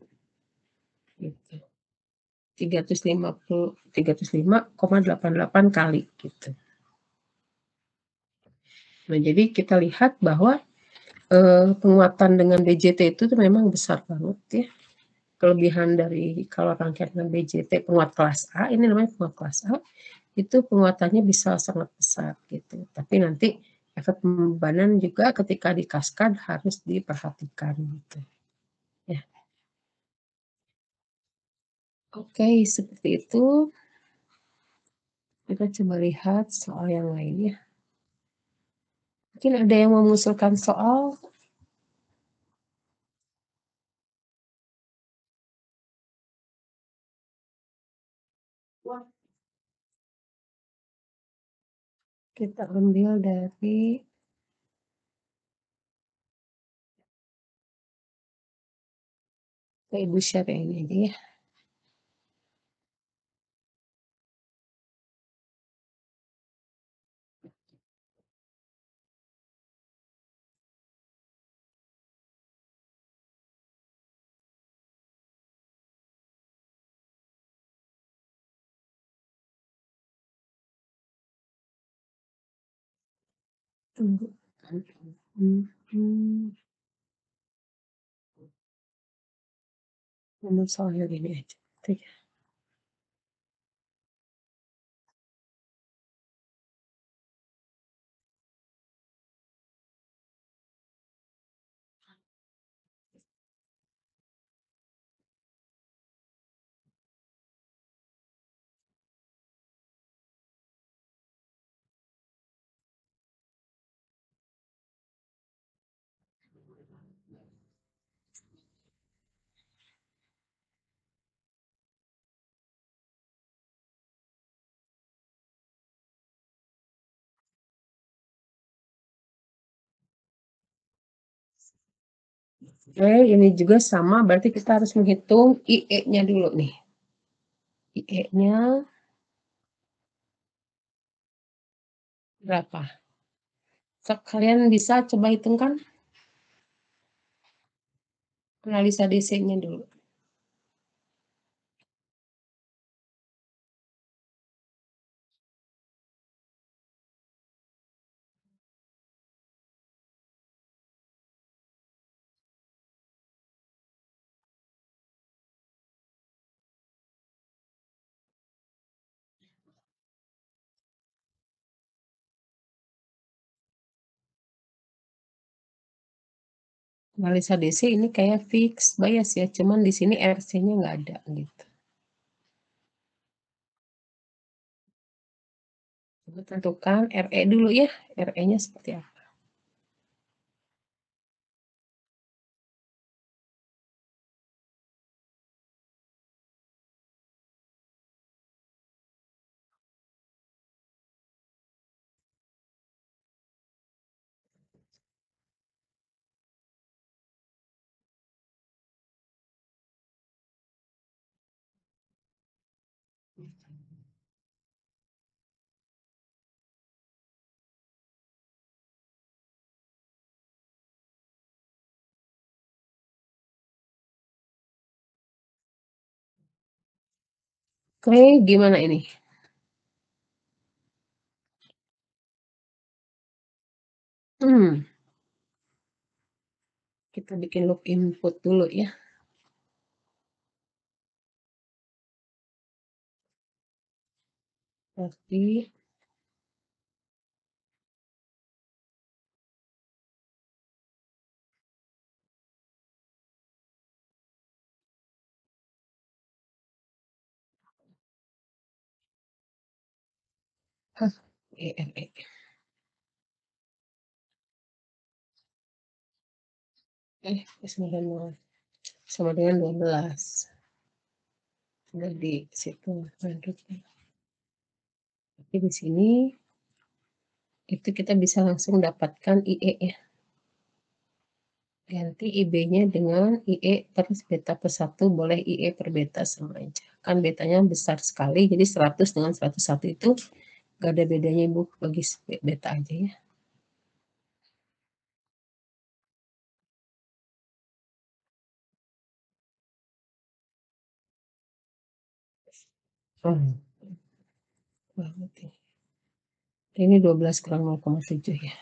Gitu. 305,88 kali gitu. Nah, jadi kita lihat bahwa penguatan dengan BJT itu tuh memang besar banget ya. Kelebihan dari kalau rangkaian dengan BJT penguat kelas A, ini namanya penguat kelas A, itu penguatannya bisa sangat besar gitu. Tapi nanti efek pembebanan juga ketika di kaskad harus diperhatikan gitu. Ya. Oke, seperti itu. Kita coba lihat soal yang lainnya. Mungkin ada yang mau mengusulkan soal? Kita ambil dari Ibu share ini aja ya. Tunggu. Ini soalnya gini aja. Oke, ini juga sama, berarti kita harus menghitung IE-nya dulu nih. IE-nya berapa? Kalian bisa coba hitungkan analisa DC-nya dulu. Analisa DC ini kayak fix bias ya, cuman di sini RC-nya nggak ada gitu. Coba tentukan RE dulu ya, RE-nya seperti apa. Oke, gimana ini? Kita bikin loop input dulu ya. Tapi ERE sama dengan 12. Sudah di situ bentuknya. Tapi di sini itu kita bisa langsung dapatkan IE ya. Ganti IB-nya dengan IE per beta per 1, boleh IE per beta sama aja. Kan betanya besar sekali, jadi 100 dengan 101 itu gak ada bedanya Ibu, bagi beta aja ya. Banget ini. Ini 12 kurang 0,7 ya.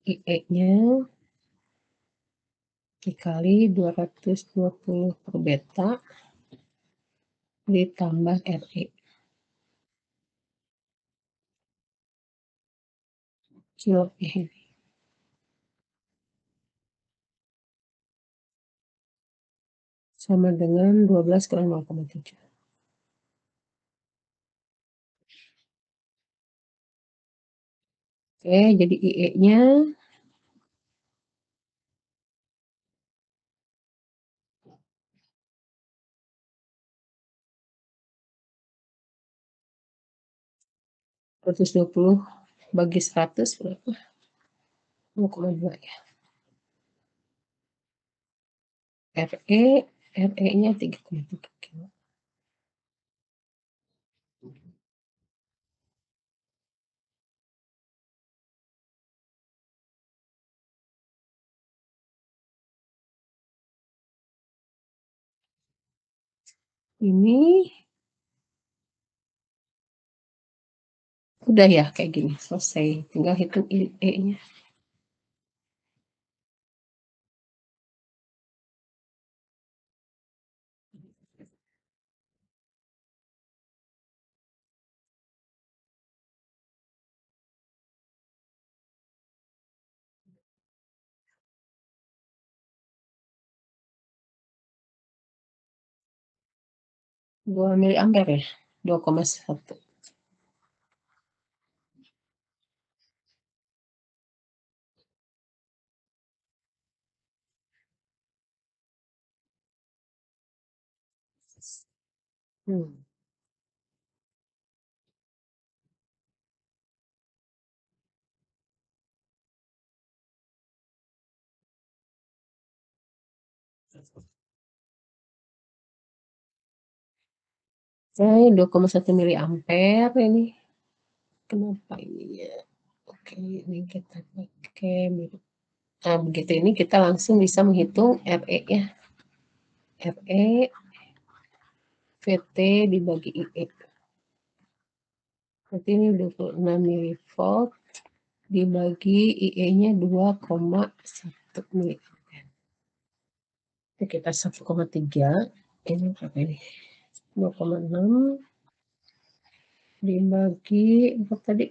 IE-nya dikali 220 per beta ditambah RE. Kilo ini. Sama dengan 12 kurang 0,7. Oke, jadi IE-nya puluh bagi 100 berapa? 0,2 ya. RE-nya 3,3 kilo. Ini udah ya kayak gini, selesai. Tinggal hitung IE-nya. Dua mili ampere ya, 2,1. Oke, 2,1 mili ampere ini. Kenapa ini ya? Oke, ini kita pakai. Nah, begitu ini kita langsung bisa menghitung RE ya. RE VT dibagi IE. Berarti ini 26 mV dibagi IE-nya 2,1 mili. Oke, kita 1,3. Ini berapa ini? 2,6 dibagi apa tadi?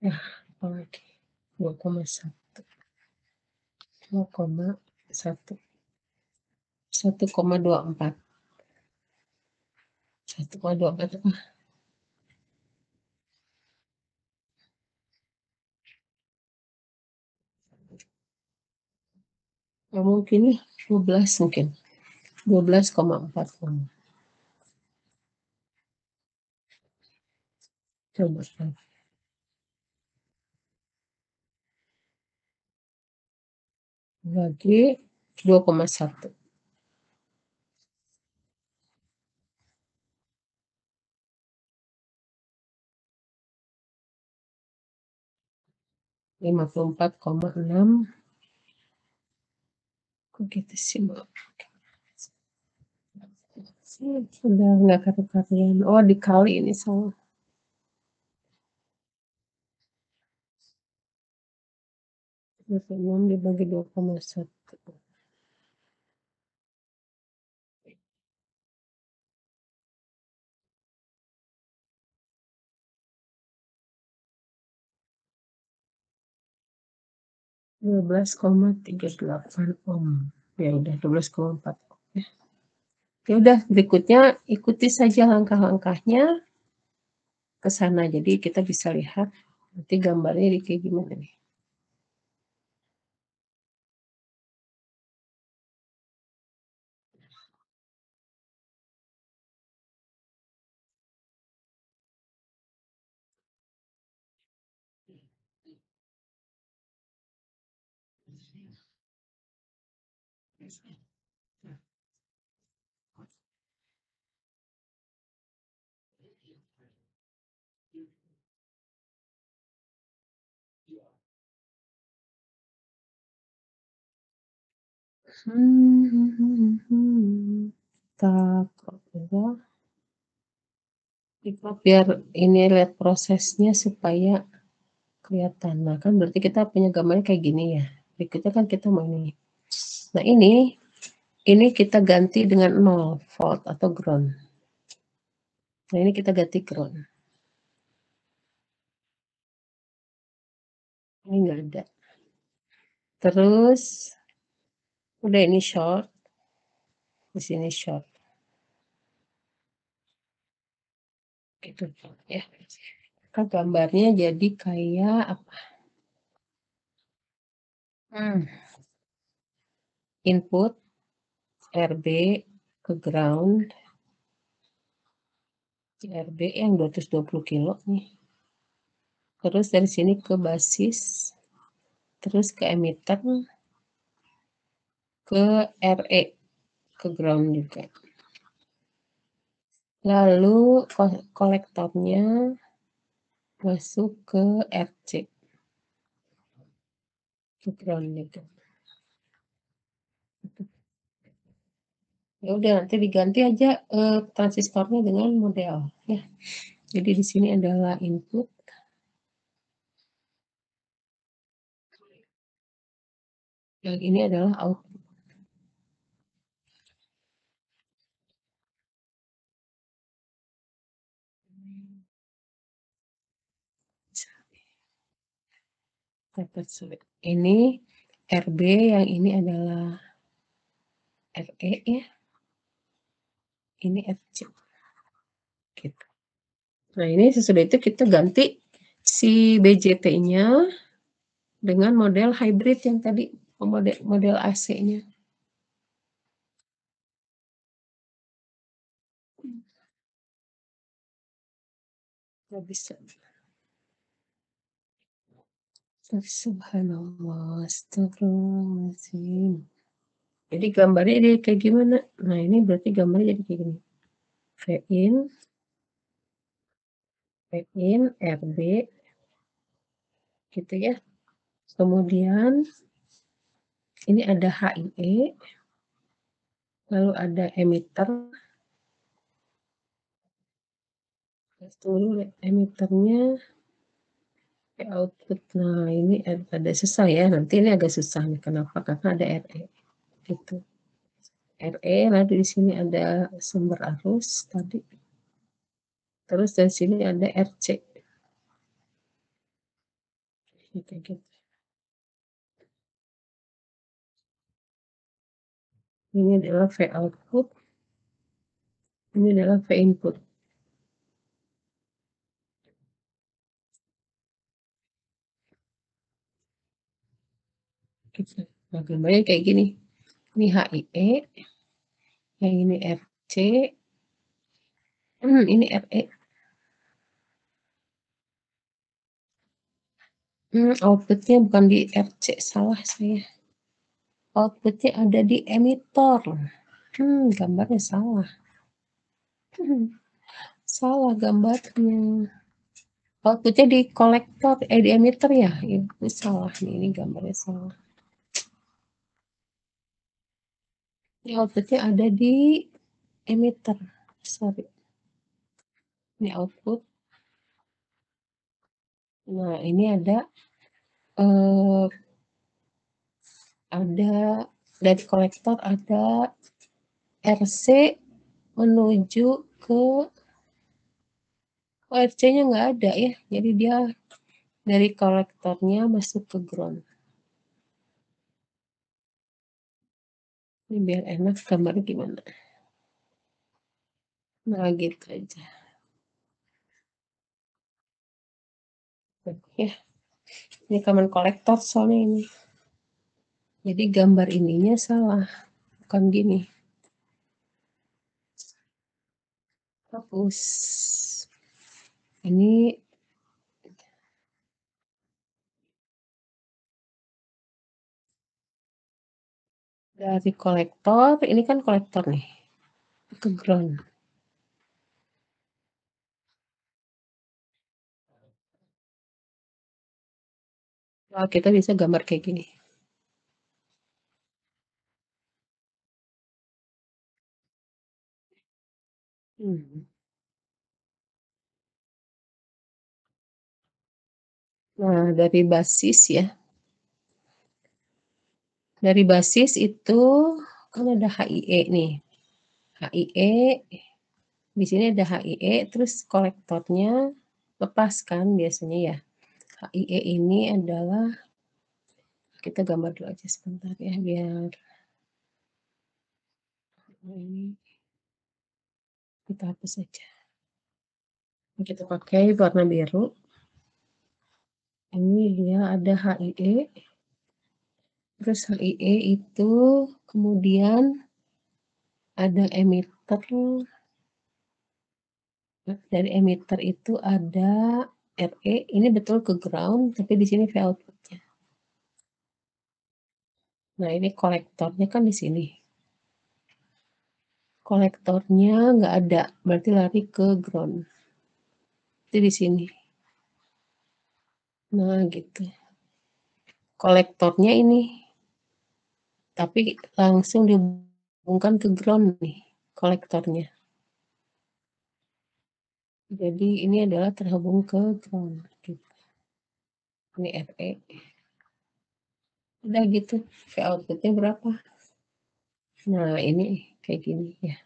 Ya, apa lagi? 2,1. 2,1. 1,24. 1,24 apa? Nggak mungkin nih, 12 mungkin. 12,4 ohm. Coba bagi 2,1. 54,6. Kok gitu sih, Mbak? Sudah nggak karu-karuan. Oh, dikali ini salah. 26 dibagi 2,1. 12,38 ohm. Ya udah 12,4 ohm ya. Ya udah, berikutnya ikuti saja langkah-langkahnya ke sana. Jadi kita bisa lihat nanti gambarnya di kayak gimana nih. Tak, kita biar ini lihat prosesnya supaya kelihatan. Nah, kan berarti kita punya gambarnya kayak gini ya. Berikutnya kan kita mau ini. Nah, ini kita ganti dengan 0 volt atau ground. Nah, ini kita ganti ground. Ini enggak ada. Terus udah ini short. Di sini short. Gitu ya. Kan gambarnya jadi kayak apa? Input RB ke ground, RB yang 220 kilo nih. Terus dari sini ke basis, terus ke emitter, ke RE, ke ground juga. Lalu kolektornya masuk ke RC, ke ground juga. Ya udah nanti diganti aja transistornya dengan model ya. Jadi di sini adalah input, yang ini adalah output. Ini RB, yang ini adalah RE ya. Ini FC. Gitu. Nah, ini sesudah itu kita ganti si BJT-nya dengan model hybrid yang tadi, model AC-nya. Nggak bisa. Subhanallah, astagfirullahaladzim. Jadi gambarnya dia kayak gimana? Nah, ini berarti gambarnya jadi kayak gini. V in, RB, gitu ya. Kemudian ini ada HIE, lalu ada emitter. Tunggu emitternya, output. Nah, ini ada susah ya. Nanti ini agak susah nih. Kenapa? Karena ada RE. Gitu. RE, lalu di sini ada sumber arus tadi. Terus dari sini ada RC. Gitu. Ini adalah V output. Ini adalah V input. Gitu. Nah, gambarnya kayak gini. Ini HIE, yang ini RC, ini RE. Outputnya bukan di RC, salah saya. Outputnya ada di emitter. Gambarnya salah. Salah gambarnya. Outputnya di kolektor, di emitter ya. Ini salah nih, ini gambarnya salah. Ini outputnya ada di emitter. Sorry. Ini output. Nah, ini ada dari kolektor ada RC menuju ke RC-nya nggak ada ya. Jadi dia dari kolektornya masuk ke ground. Ini biar enak gambarnya gimana. Nah, gitu aja. Ya, ini common kolektor soalnya ini. Jadi gambar ininya salah. Bukan gini. Hapus. Ini dari kolektor, ini kan kolektor nih. Ke ground. Nah, kita bisa gambar kayak gini. Nah, dari basis ya, dari basis itu kan ada HIE nih. HIE, di sini ada HIE, terus kolektornya lepas kan biasanya ya. HIE ini adalah, kita gambar dulu aja sebentar ya, biar ini kita hapus aja. Kita pakai warna biru. Ini dia ada HIE, terus HIE itu kemudian ada emitter, dari emitter itu ada RE, ini betul ke ground, tapi di sini V output-nya. Nah, ini kolektornya kan di sini. Kolektornya nggak ada, berarti lari ke ground. Itu di sini. Nah, gitu. Kolektornya ini, tapi langsung dihubungkan ke ground nih, kolektornya. Jadi ini adalah terhubung ke ground. Gitu. Ini RE. Udah gitu, V output-nya berapa? Nah, ini kayak gini ya.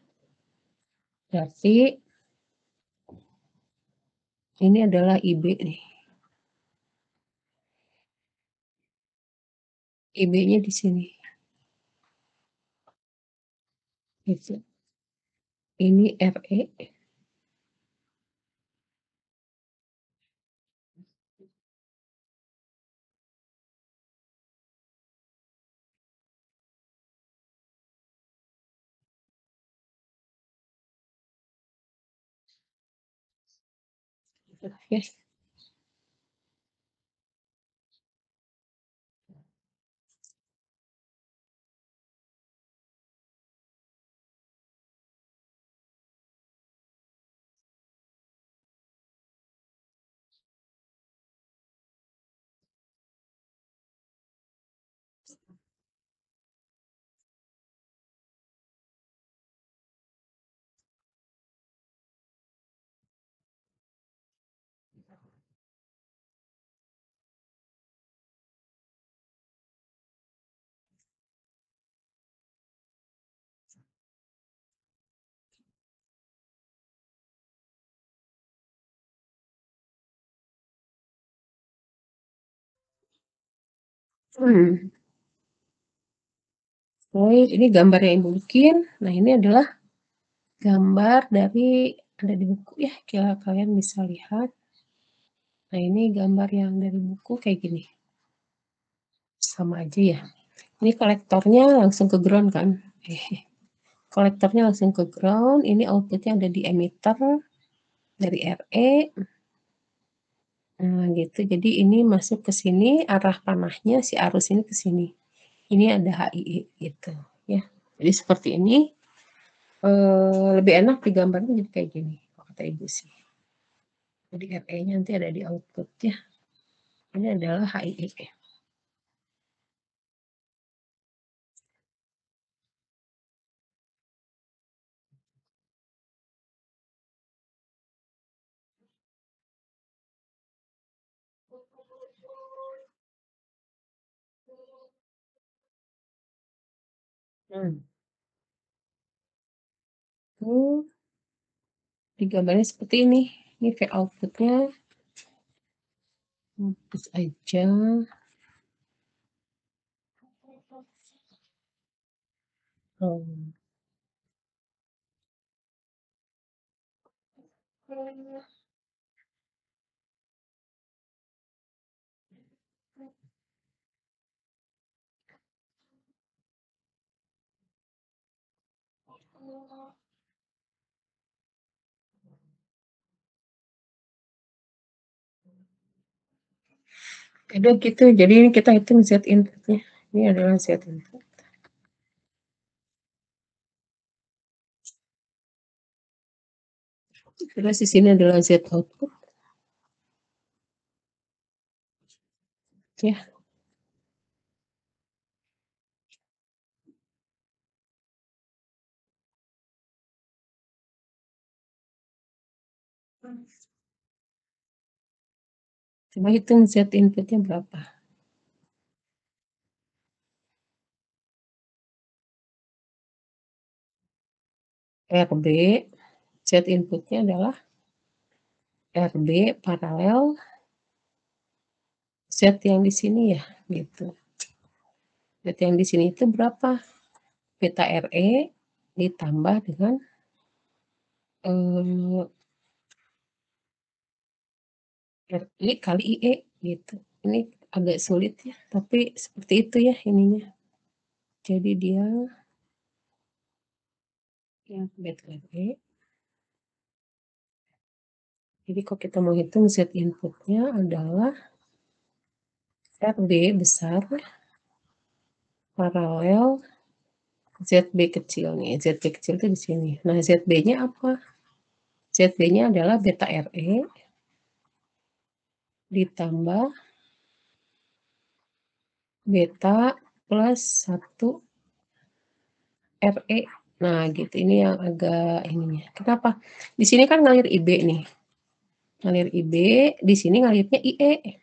Berarti ini adalah IB nih. IB-nya di sini. Gitu. Ini RE. Ya. Hmm. Oh, ini gambar yang ibu bikin. Nah, ini adalah gambar dari, ada di buku ya, kira kalian bisa lihat. Nah, ini gambar yang dari buku kayak gini. Sama aja ya. Ini kolektornya langsung ke ground kan. Kolektornya langsung ke ground. Ini outputnya ada di emitter dari RE. Nah, gitu. Jadi ini masuk ke sini, arah panahnya si arus ini ke sini. Ini ada HIE gitu ya. Jadi seperti ini, lebih enak digambarnya jadi kayak gini, kalau kata ibu sih. Jadi RE-nya nanti ada di output ya. Ini adalah HIE. Hmm. Tuh, digambarnya seperti ini. Ini V outputnya. Hapus aja. Hmm. Udah gitu, jadi ini kita hitung Z inputnya. Ini adalah Z input. Terus di sini adalah Z output. Ya. Coba hitung Z inputnya berapa? RB, Z inputnya adalah RB paralel Z yang di sini ya, gitu. Z yang di sini itu berapa? Beta RE ditambah dengan RI kali IE gitu. Ini agak sulit ya, tapi seperti itu ya ininya. Jadi dia yang beta RE. Jadi kalau kita mau hitung Z inputnya adalah RB besar paralel ZB kecil nih. ZB kecil itu di sini. Nah, ZB-nya apa? ZB-nya adalah beta RE ditambah beta plus 1 RE. Nah, gitu. Ini yang agak ininya. Kenapa? Di sini kan ngalir IB nih. Ngalir IB, di sini ngalirnya IE.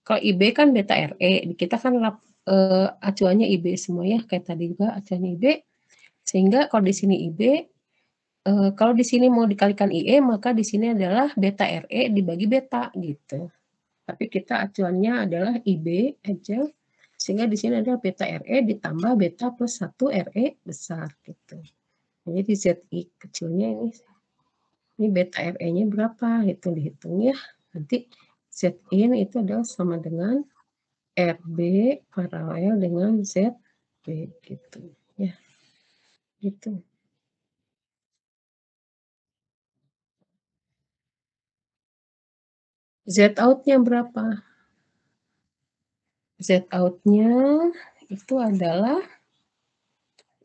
Kalau IB kan beta RE, kita kan acuannya IB semua ya, kayak tadi juga acuannya IB. Sehingga kalau di sini IB, kalau di sini mau dikalikan IE, maka di sini adalah beta RE dibagi beta gitu. Tapi kita acuannya adalah IB aja, sehingga di sini ada beta RE ditambah beta plus 1 RE besar gitu. Jadi ZI kecilnya ini beta RE-nya berapa? Itu dihitung ya. Nanti ZIN itu adalah sama dengan RB paralel dengan ZB gitu. Ya, gitu. Z out-nya berapa? Z out-nya itu adalah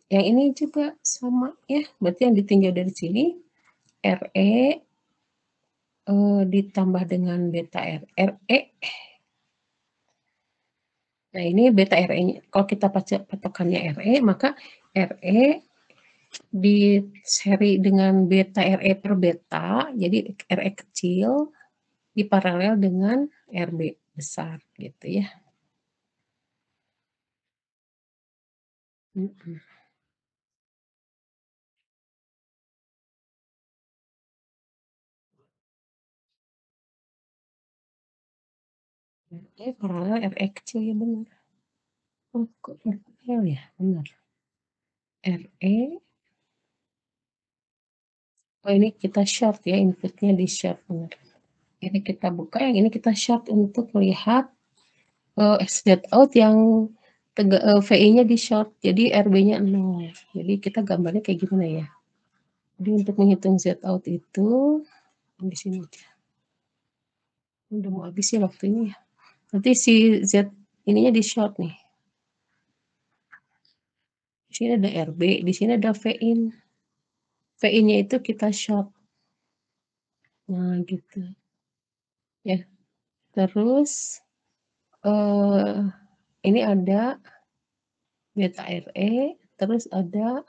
yang ini juga sama ya. Berarti yang ditinjau dari sini RE ditambah dengan beta RE. Nah, ini beta RE-nya. Kalau kita patokannya RE, maka RE di seri dengan beta RE per beta, jadi RE kecil diparalel dengan RB besar gitu ya. Paralel RE kecil ya benar. Oh, kok paralel ya? Benar. RE. Oh, ini kita short ya, inputnya di short benar. Ini kita buka, yang ini kita short untuk melihat exit out yang VI-nya di short, jadi RB-nya 0. Jadi kita gambarnya kayak gimana ya? Jadi untuk menghitung Z out itu di sini aja. Udah mau habis ya waktunya ya. Nanti si Z ininya di short nih. Di sini ada RB, di sini ada VIN. VI-nya itu kita short. Nah, gitu. Ya. Terus ini ada beta RE, terus ada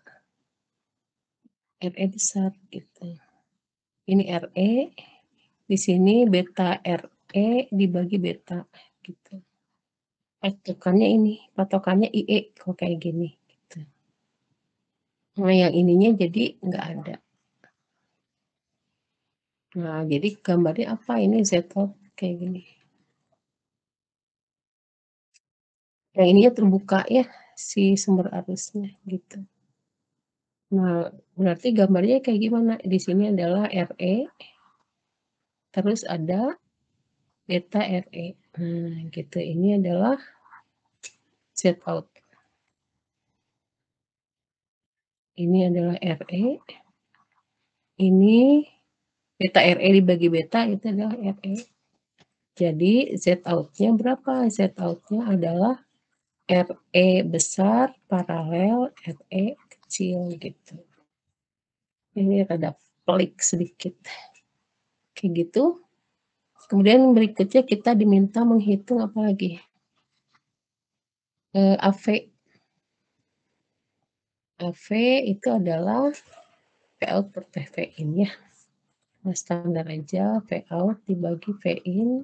RE besar gitu. Ini RE, di sini beta RE dibagi beta gitu. Patokannya IE kalau kayak gini gitu. Nah, yang ininya jadi nggak ada. Nah, jadi gambarnya apa ini Z out kayak gini. Yang ininya terbuka ya si sumber arusnya gitu. Nah, berarti gambarnya kayak gimana? Di sini adalah RE, terus ada beta RE. Nah, gitu. Ini adalah Z out. Ini adalah RE. Ini beta RE dibagi beta itu adalah RE. Jadi Z out-nya berapa? Z out-nya adalah RE besar paralel RE kecil gitu. Ini rada pelik sedikit. Kayak gitu. Kemudian berikutnya kita diminta menghitung apa lagi? AV. AV itu adalah V out per V in ya. Nah, standar aja V out dibagi V in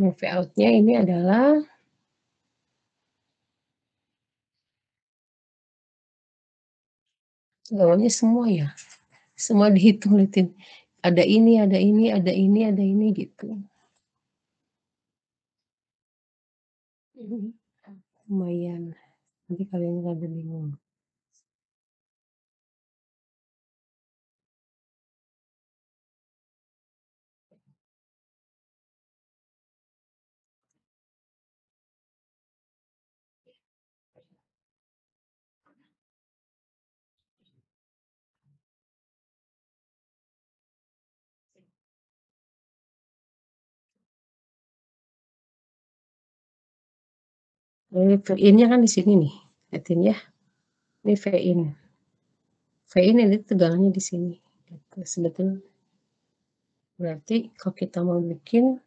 Nah, V out-nya ini adalah semuanya semua ya, semua dihitung liatin, ada ini ada ini ada ini ada ini gitu. Lumayan, nanti kalian rada bingung. V-in-nya kan di sini nih, liatin ya, ini V-in. V-in ini tegangannya di sini, gitu. Sebetulnya berarti kalau kita mau bikin,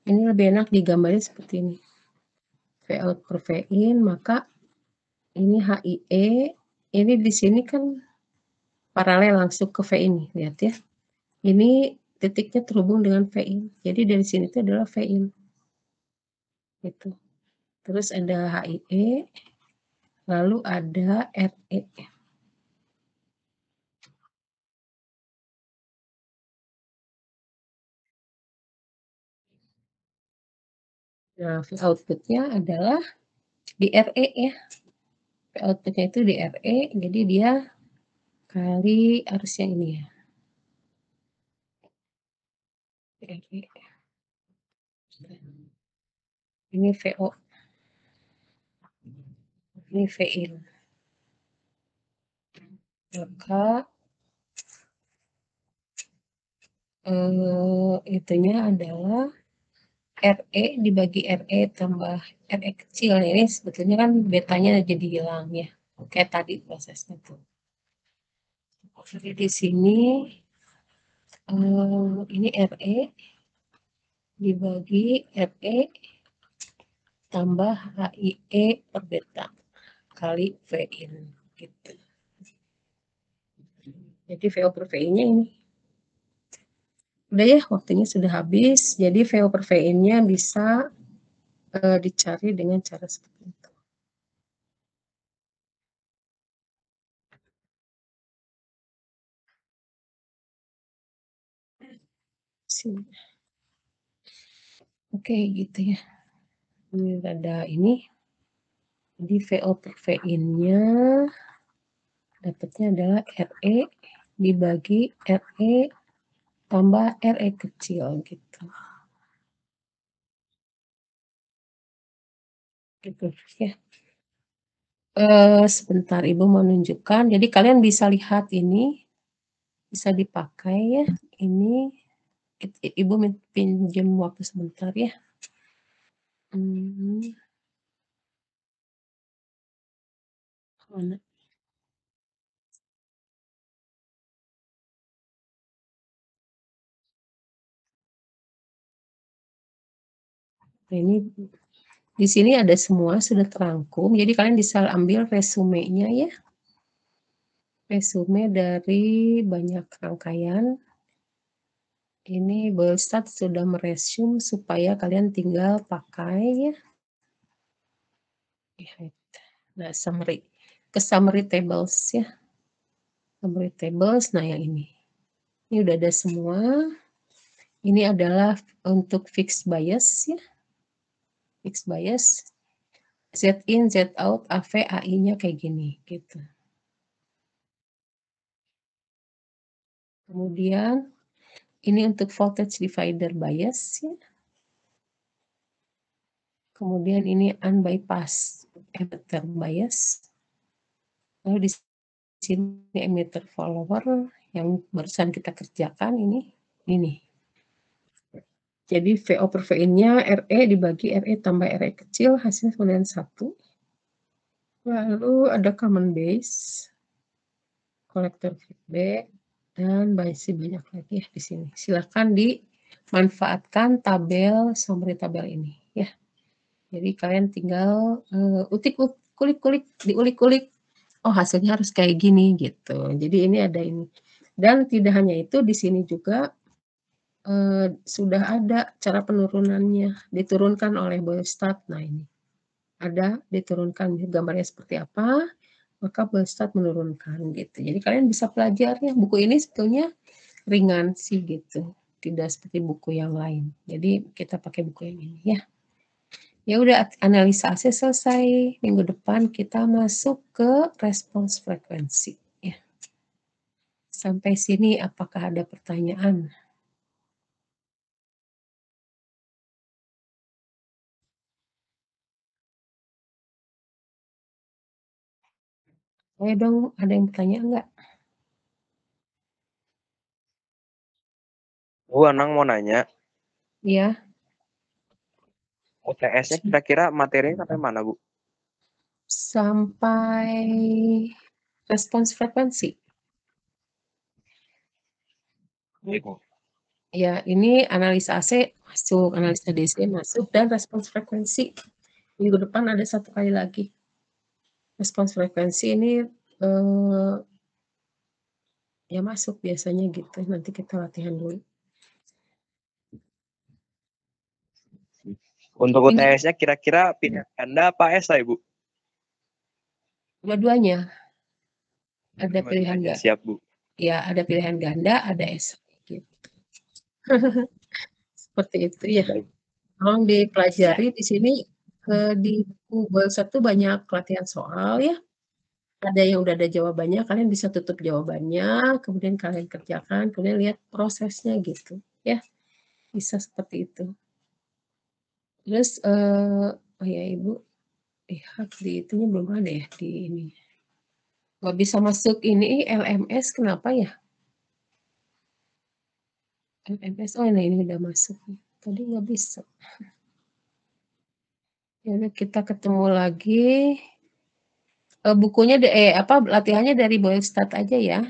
ini lebih enak digambarin seperti ini. V out per V-in, maka ini HIE, ini di sini kan paralel langsung ke V-in, lihat ya. Ini titiknya terhubung dengan V-in, jadi dari sini itu adalah V-in. Gitu. Terus ada HIE, lalu ada RE. Nah, V output-nya adalah di RE ya. V output-nya itu di RE, jadi dia kali arus yang ini ya. RE. Ini VO. Ini VIN. Maka itunya adalah RE dibagi RE tambah RE kecil. Ini sebetulnya kan betanya jadi hilang ya. Kayak tadi prosesnya tuh. Jadi di sini ini RE dibagi RE tambah HIE per beta kali VIN gitu. Jadi VO per VI-nya ini. Udah ya, waktunya sudah habis. Jadi VO per VIN-nya bisa dicari dengan cara seperti itu. Sini. Oke, gitu ya. Ini ada ini. Jadi VO per VIN-nya dapatnya adalah RE dibagi RE tambah RE kecil gitu. Gitu ya. Sebentar Ibu mau nunjukkan. Jadi kalian bisa lihat ini, bisa dipakai ya. Ini Ibu pinjam waktu sebentar ya. Mana? Nah, ini di sini ada semua sudah terangkum. Jadi kalian bisa ambil resumenya ya. Resume dari banyak rangkaian. Ini Boylestad sudah meresum supaya kalian tinggal pakai ya. Nah, summary. Ke summary tables ya. Summary tables, nah yang ini. Ini udah ada semua. Ini adalah untuk fixed bias ya. Fixed bias. Z in, Z out, AV, AI-nya kayak gini gitu. Kemudian ini untuk voltage divider bias ya. Kemudian ini unbypass emitter bias. Lalu di sini emitter follower yang barusan kita kerjakan ini. Jadi VO per VIN-nya RE dibagi RE tambah RE kecil hasilnya 91. Lalu ada common base, kolektor feedback, dan masih banyak lagi ya di sini. Silakan dimanfaatkan summary tabel ini ya. Jadi kalian tinggal kulik-kulik, diulik-ulik. Oh, hasilnya harus kayak gini gitu. Jadi ini ada ini. Dan tidak hanya itu, di sini juga sudah ada cara penurunannya, diturunkan oleh Boystat. Nah ini, ada diturunkan gambarnya seperti apa, maka Boystat menurunkan gitu. Jadi kalian bisa pelajari buku ini sebetulnya ringan sih gitu, tidak seperti buku yang lain. Jadi kita pakai buku yang ini ya. Ya udah analisa AC selesai, minggu depan kita masuk ke respons frekuensi ya. Sampai sini apakah ada pertanyaan? Ayo dong, ada yang bertanya enggak? Bu, Anang mau nanya, Iya. UTS-nya kira-kira materinya sampai mana, Bu? Sampai respons frekuensi. Ibu. Ya, ini analisa AC masuk, analisa DC masuk, dan respons frekuensi. Minggu depan ada 1 kali lagi. Respons frekuensi ini ya masuk biasanya gitu, nanti kita latihan dulu. Untuk Ini UTS-nya kira-kira pilihan ganda apa esai, Bu? dua-duanya. Ada pilihan Dua-duanya, ganda. siap, Bu. Ya, ada pilihan ganda, ada esai gitu. Seperti itu ya. Tolong dipelajari di sini di buku Boystat tuh banyak latihan soal ya. Ada yang udah ada jawabannya, kalian bisa tutup jawabannya, kemudian kalian kerjakan, kemudian lihat prosesnya gitu ya. Bisa seperti itu. Terus oh ya Ibu lihat di itunya belum ada ya di ini. Nggak bisa masuk ini LMS kenapa ya? LMS oh ini udah masuk. Tadi nggak bisa. Ya udah kita ketemu lagi. Bukunya latihannya dari Boystat aja ya.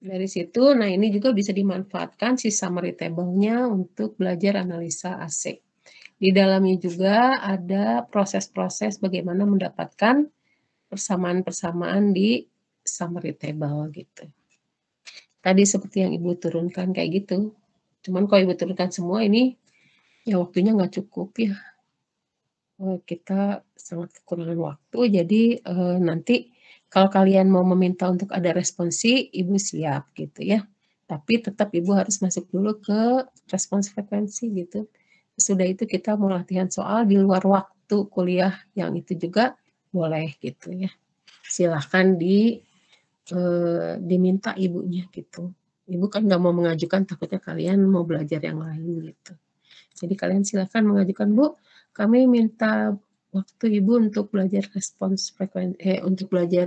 Dari situ, nah ini juga bisa dimanfaatkan si summary table-nya untuk belajar analisa AC. Di dalamnya juga ada proses-proses bagaimana mendapatkan persamaan-persamaan di summary table gitu. Tadi seperti yang Ibu turunkan kayak gitu. Cuman kalau Ibu turunkan semua ini, ya waktunya nggak cukup ya. Kita sangat kekurangan waktu, jadi nanti kalau kalian mau meminta untuk ada responsi, Ibu siap gitu ya. Tapi tetap Ibu harus masuk dulu ke respons frekuensi gitu. Sudah itu kita mau latihan soal di luar waktu kuliah yang itu juga boleh gitu ya. Silahkan diminta ibunya gitu. Ibu kan nggak mau mengajukan, takutnya kalian mau belajar yang lain gitu. Jadi kalian silahkan mengajukan, Bu, kami minta waktu Ibu untuk belajar respons frekuensi, untuk belajar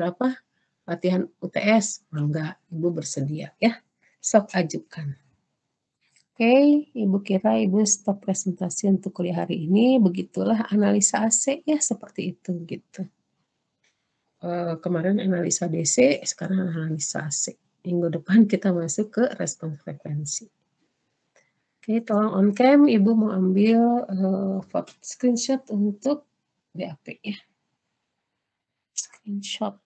latihan UTS. Enggak, Ibu bersedia ya. Sok ajukan. Oke, Ibu kira Ibu stop presentasi untuk kuliah hari ini. Begitulah analisa AC ya, seperti itu gitu. Kemarin analisa DC, sekarang analisa AC. Minggu depan kita masuk ke respons frekuensi. Oke, tolong on cam, Ibu mau ambil screenshot untuk BAP ya. Screenshot.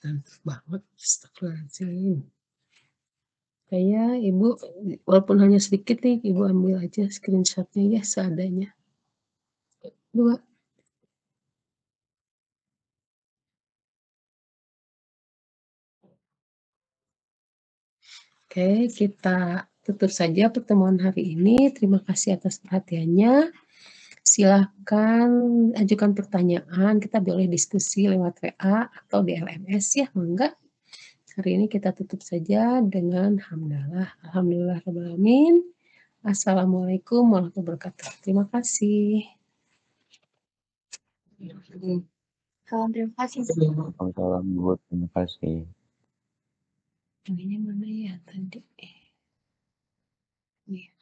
Ngantuk banget. Astagfirullahaladzim. Kayak Ibu, walaupun hanya sedikit nih, Ibu ambil aja screenshotnya ya seadanya. 2. Oke, kita tutup saja pertemuan hari ini. Terima kasih atas perhatiannya. Silakan ajukan pertanyaan, kita boleh diskusi lewat WA atau di LMS ya, enggak. Hari ini kita tutup saja dengan hamdalah. Alhamdulillahirrahmanirrahim. Assalamualaikum warahmatullahi wabarakatuh. Terima kasih. Salam, terima kasih. Waalaikumsalam, Bu. Terima kasih. Ininya mana ya tadi? Nih.